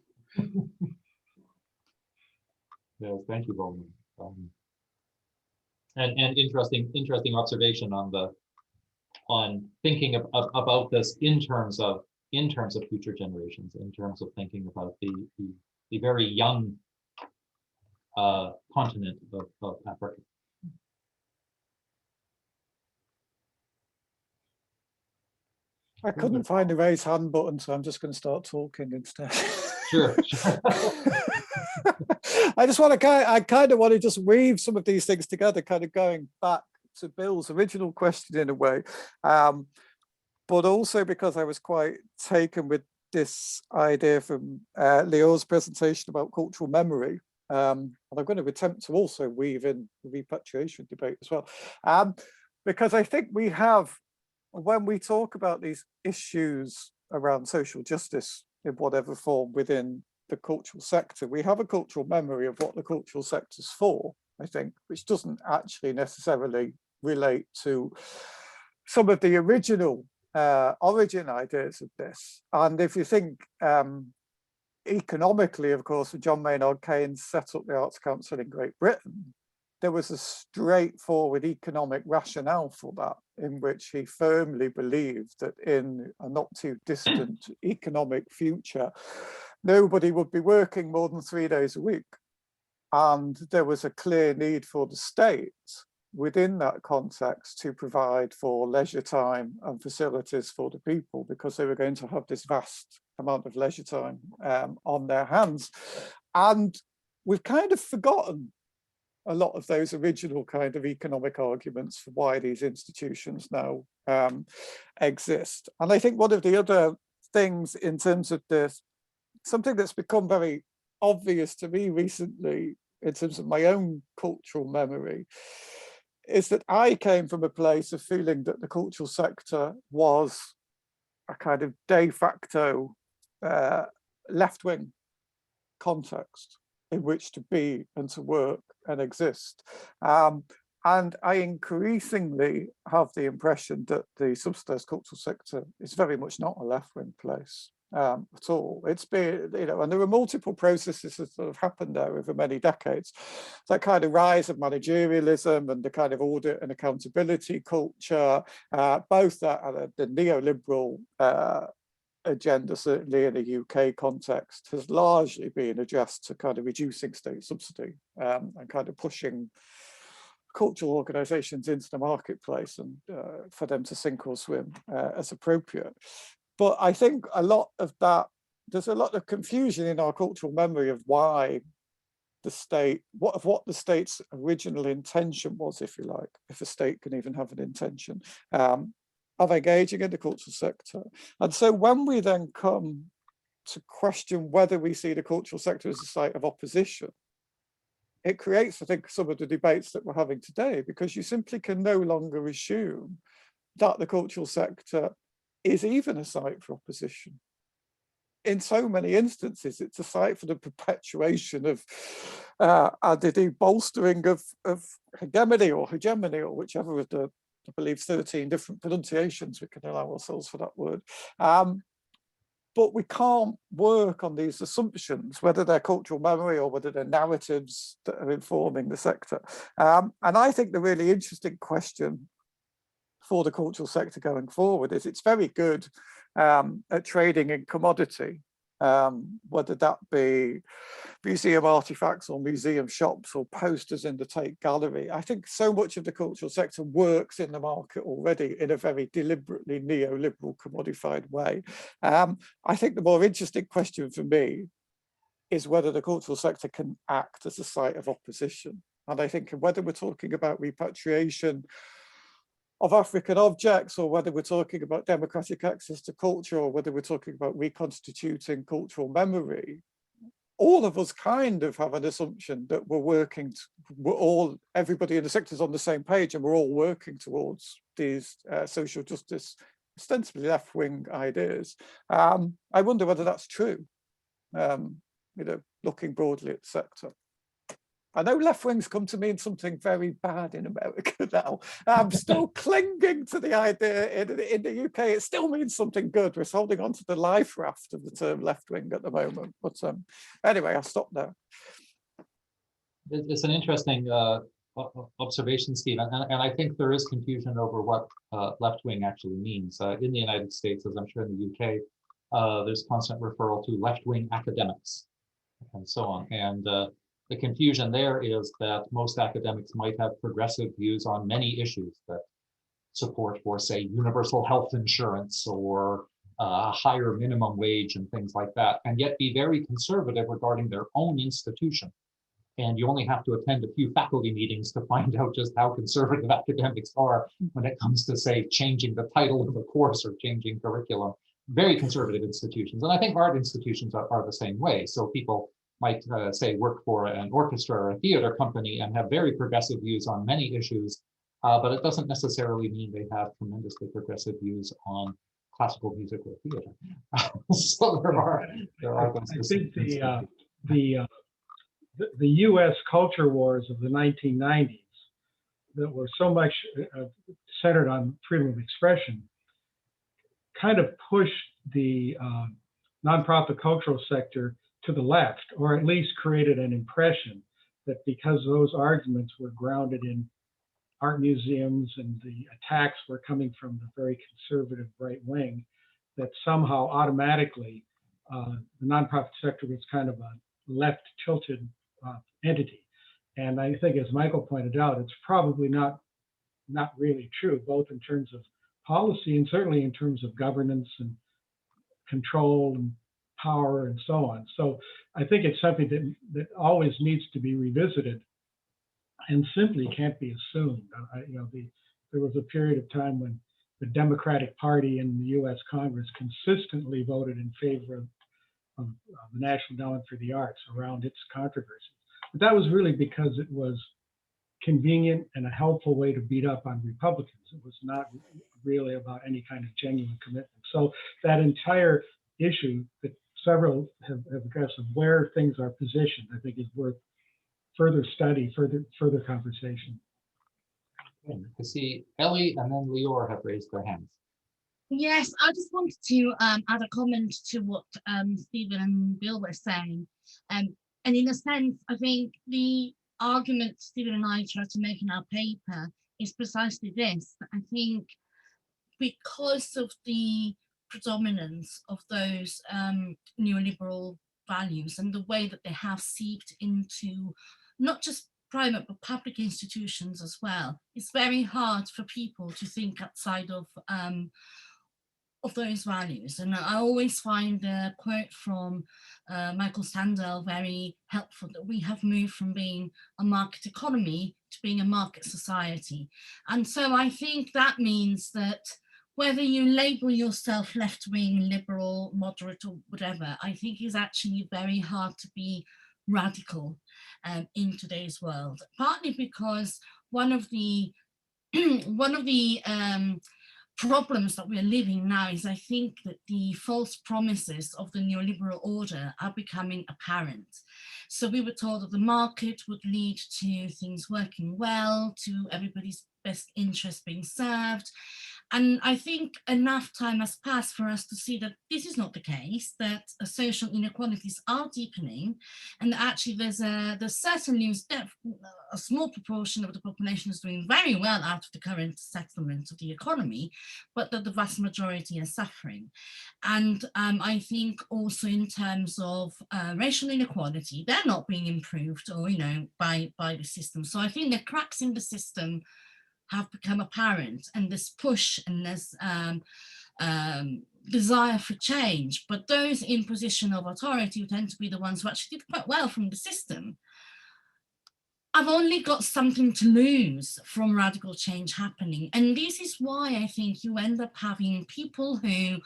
Yes, thank you, Bowman. And interesting observation on thinking about this in terms of future generations, in terms of thinking about the very young continent of Africa. I couldn't find the raise hand button, so I'm just going to start talking instead. Sure. I kind of want to just weave some of these things together, kind of going back to Bill's original question in a way, but also because I was quite taken with this idea from Leo's presentation about cultural memory. And I'm going to attempt to also weave in the repatriation debate as well. Because I think we have, when we talk about these issues around social justice in whatever form within the cultural sector, we have a cultural memory of what the cultural sector's for, I think, which doesn't actually necessarily relate to some of the original origin ideas of this. And if you think economically, of course, John Maynard Keynes set up the Arts Council in Great Britain, there was a straightforward economic rationale for that, in which he firmly believed that in a not too distant economic future, nobody would be working more than 3 days a week. And there was a clear need for the state within that context to provide for leisure time and facilities for the people, because they were going to have this vast amount of leisure time on their hands. And we've kind of forgotten a lot of those original kind of economic arguments for why these institutions now exist. And I think one of the other things in terms of this, something that's become very obvious to me recently in terms of my own cultural memory, is that I came from a place of feeling that the cultural sector was a kind of de facto left-wing context in which to be and to work and exist. And I increasingly have the impression that the subsidized cultural sector is very much not a left-wing place at all. It's been, you know, and there are multiple processes that sort of happened there over many decades. That kind of rise of managerialism and the kind of audit and accountability culture, both that and the neoliberal agenda, certainly in a UK context, has largely been addressed to kind of reducing state subsidy and kind of pushing cultural organisations into the marketplace and for them to sink or swim as appropriate. But I think a lot of that, there's a lot of confusion in our cultural memory of why the state, what the state's original intention was, if you like, if a state can even have an intention, of engaging in the cultural sector. And so when we then come to question whether we see the cultural sector as a site of opposition, it creates, I think, some of the debates that we're having today, because you simply can no longer assume that the cultural sector is even a site for opposition. In so many instances, it's a site for the perpetuation of and the bolstering of hegemony or whichever of the, I believe, 13 different pronunciations we can allow ourselves for that word. But we can't work on these assumptions, whether they're cultural memory or whether they're narratives that are informing the sector. And I think the really interesting question for the cultural sector going forward is it's very good at trading in commodity, whether that be museum artifacts or museum shops or posters in the Tate Gallery. I think so much of the cultural sector works in the market already in a very deliberately neoliberal commodified way. I think the more interesting question for me is whether the cultural sector can act as a site of opposition. And I think whether we're talking about repatriation of African objects, or whether we're talking about democratic access to culture, or whether we're talking about reconstituting cultural memory, all of us kind of have an assumption that everybody in the sector is on the same page, and we're all working towards these social justice, ostensibly left-wing ideas. I wonder whether that's true, looking broadly at the sector. I know left wings come to mean something very bad in America now. I'm still clinging to the idea in the UK. It still means something good. We're holding on to the life raft of the term left wing at the moment. But anyway, I'll stop there. It's an interesting observation, Stephen, and I think there is confusion over what left wing actually means. In the United States, as I'm sure in the UK, there's constant referral to left wing academics and so on. And the confusion there is that most academics might have progressive views on many issues that support for, say, universal health insurance or a higher minimum wage and things like that, and yet be very conservative regarding their own institution And you only have to attend a few faculty meetings to find out just how conservative academics are when it comes to, say, changing the title of a course or changing curriculum. Very conservative institutions. And I think art institutions are the same way. So people might say work for an orchestra or a theater company and have very progressive views on many issues, but it doesn't necessarily mean they have tremendously progressive views on classical music or theater. So there are those. I think the U.S. culture wars of the 1990s that were so much centered on freedom of expression kind of pushed the nonprofit cultural sector to the left, or at least created an impression that because those arguments were grounded in art museums and the attacks were coming from the very conservative right wing, that somehow automatically the nonprofit sector was kind of a left tilted entity. And I think, as Michael pointed out, it's probably not really true, both in terms of policy and certainly in terms of governance and control and power and so on. So I think it's something that always needs to be revisited and simply can't be assumed. There was a period of time when the Democratic Party in the US Congress consistently voted in favor of the National Endowment for the Arts around its controversies. But that was really because it was convenient and a helpful way to beat up on Republicans. It was not really about any kind of genuine commitment. So that entire issue that several have addressed of where things are positioned, I think is worth further study, further conversation. I see Ellie and then Lior have raised their hands. Yes, I just wanted to add a comment to what Stephen and Bill were saying. And in a sense, I think the argument Stephen and I try to make in our paper is precisely this. I think because of the predominance of those neoliberal values and the way that they have seeped into not just private but public institutions as well, it's very hard for people to think outside of those values. And I always find the quote from Michael Sandel very helpful, that we have moved from being a market economy to being a market society. And so I think that means that whether you label yourself left-wing, liberal, moderate, or whatever, I think is actually very hard to be radical in today's world. Partly because one of the problems that we're living now is, I think, that the false promises of the neoliberal order are becoming apparent. So we were told that the market would lead to things working well, to everybody's best interest being served. And I think enough time has passed for us to see that this is not the case, that social inequalities are deepening, and that actually there's certainly a small proportion of the population is doing very well out of the current settlement of the economy, but that the vast majority are suffering. And I think also in terms of racial inequality, they're not being improved or, by the system. So I think the cracks in the system have become apparent, and this push and this desire for change, but those in position of authority who tend to be the ones who actually did quite well from the system, I've only got something to lose from radical change happening. And this is why I think you end up having people who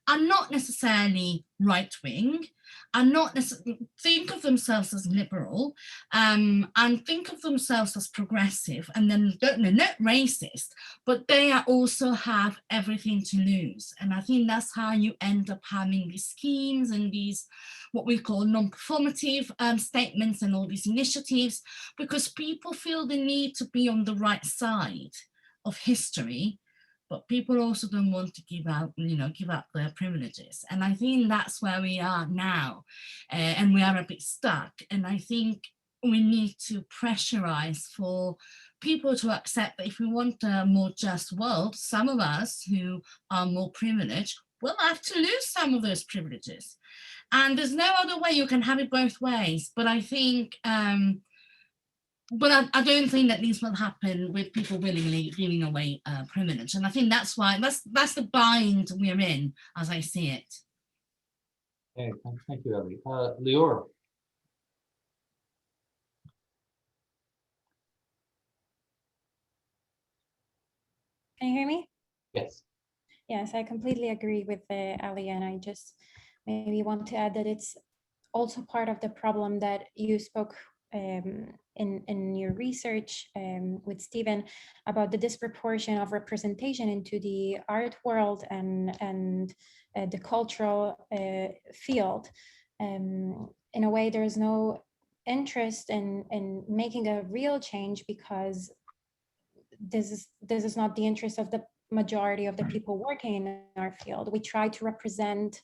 are not necessarily right-wing, are not necessarily think of themselves as liberal, and think of themselves as progressive, and then they're not racist, but they also have everything to lose. And I think that's how you end up having these schemes and these what we call non-performative statements and all these initiatives, because people feel the need to be on the right side of history, but people also don't want to give up their privileges. And I think that's where we are now, and we are a bit stuck. And I think we need to pressurize for people to accept that if we want a more just world, some of us who are more privileged will have to lose some of those privileges. And there's no other way. You can have it both ways. But I think But I don't think that this will happen with people willingly giving away privilege. And I think that's why, that's the bind we're in, as I see it. Okay, thank you, Ellie. Lior. Can you hear me? Yes. Yes, I completely agree with Ali, and I just maybe want to add that it's also part of the problem that you spoke in your research with Stephen about the disproportion of representation into the art world and the cultural field. In a way, there's no interest in making a real change because this is not the interest of the majority of the people working in our field. We try to represent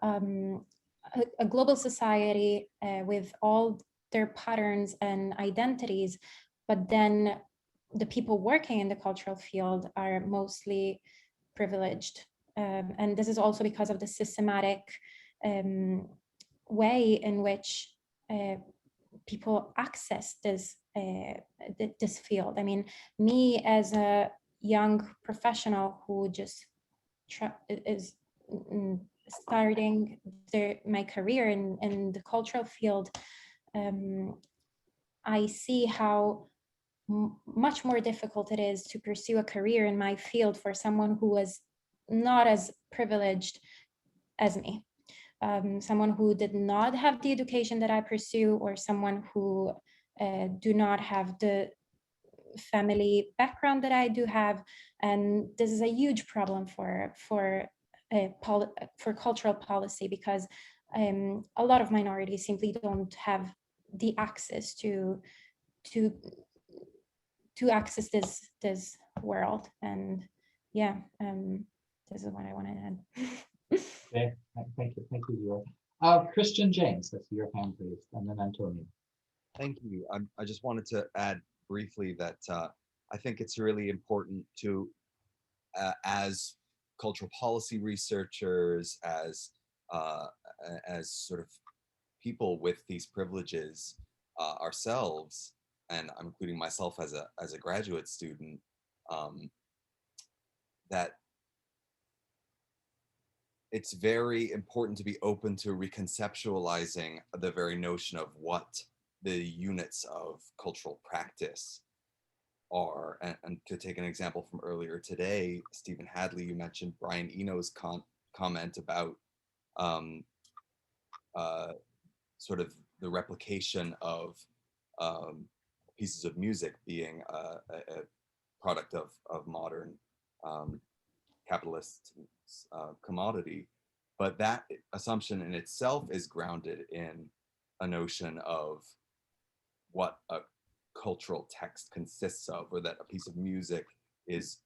a global society with all their patterns and identities, but then the people working in the cultural field are mostly privileged. And this is also because of the systematic way in which people access this field. I mean, me as a young professional who just is starting my career in the cultural field, I see how much more difficult it is to pursue a career in my field for someone who was not as privileged as me. Someone who did not have the education that I pursue, or someone who do not have the family background that I do have. And this is a huge problem for cultural policy, because a lot of minorities simply don't have the access to access this world. And yeah, this is what I want to add. Okay. Thank you, Zero. Christian James, let's see your hand, please, and then Antonio. Thank you. I just wanted to add briefly that I think it's really important to, as cultural policy researchers, as sort of people with these privileges ourselves, and I'm including myself as a graduate student, that it's very important to be open to reconceptualizing the very notion of what the units of cultural practice are. And to take an example from earlier today, Stephen Hadley, you mentioned Brian Eno's comment about sort of the replication of pieces of music being a product of modern capitalist commodity. But that assumption in itself is grounded in a notion of what a cultural text consists of, or that a piece of music is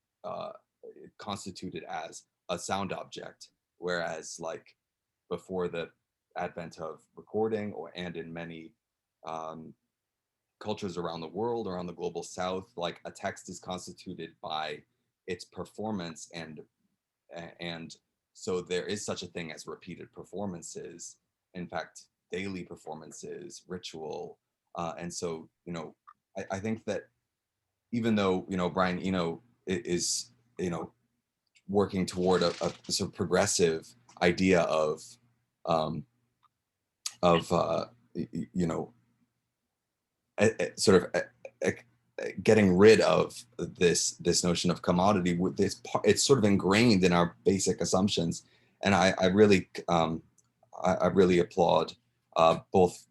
constituted as a sound object, whereas like before the advent of recording, and in many cultures around the world, around the global south, like a text is constituted by its performance, and so there is such a thing as repeated performances, in fact daily performances, ritual, and so I think that even though Brian Eno is working toward a sort of progressive idea of sort of getting rid of this notion of commodity, with this it's sort of ingrained in our basic assumptions, and I really applaud both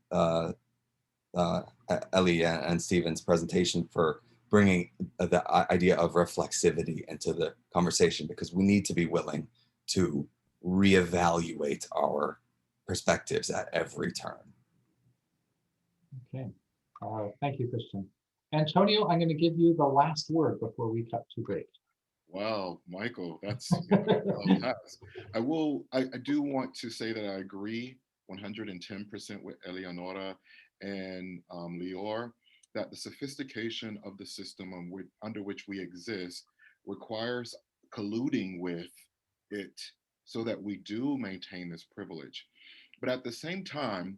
Ellie and Stephen's presentation for bringing the idea of reflexivity into the conversation, because we need to be willing to reevaluate our perspectives at every turn. Okay, thank you, Christian. Antonio, I'm going to give you the last word before we cut to break. Wow, Michael, that's I do want to say that I agree 110% with Eleonora and Lior, that the sophistication of the system under which we exist requires colluding with it so that we do maintain this privilege. But at the same time,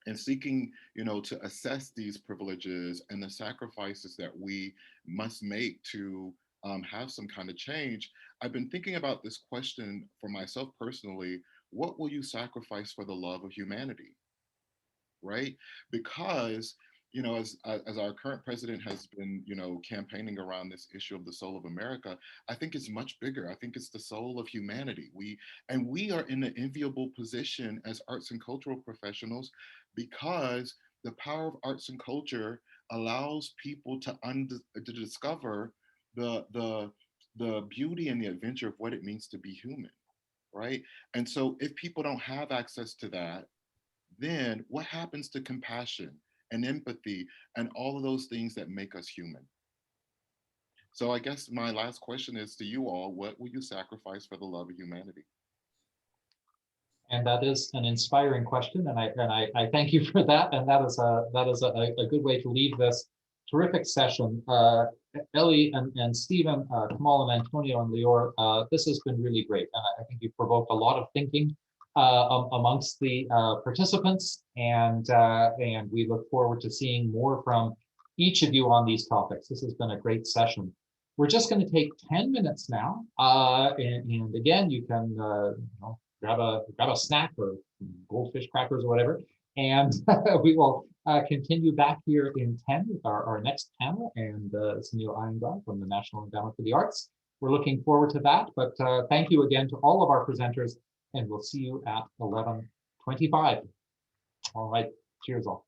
and seeking, to assess these privileges and the sacrifices that we must make to have some kind of change, I've been thinking about this question for myself personally: what will you sacrifice for the love of humanity? Right? Because you know, as our current president has been, you know, campaigning around this issue of the soul of America, I think it's much bigger. I think it's the soul of humanity. We are in an enviable position as arts and cultural professionals because the power of arts and culture allows people to discover the beauty and the adventure of what it means to be human, right? And so if people don't have access to that, then what happens to compassion and empathy and all of those things that make us human? So I guess my last question is to you all, what will you sacrifice for the love of humanity? And that is an inspiring question, and I thank you for that. And that is a good way to leave this terrific session. Ellie and Stephen, Kamal and Antonio and Lior, this has been really great. And I think you've provoked a lot of thinking amongst the participants, and we look forward to seeing more from each of you on these topics. This has been a great session. We're just going to take 10 minutes now, and again, you can grab a snack or goldfish crackers or whatever, and we will continue back here in 10 with our next panel, and Sunil Iyengar from the National Endowment for the Arts. We're looking forward to that, but thank you again to all of our presenters, and we'll see you at 11:25. All right, cheers all.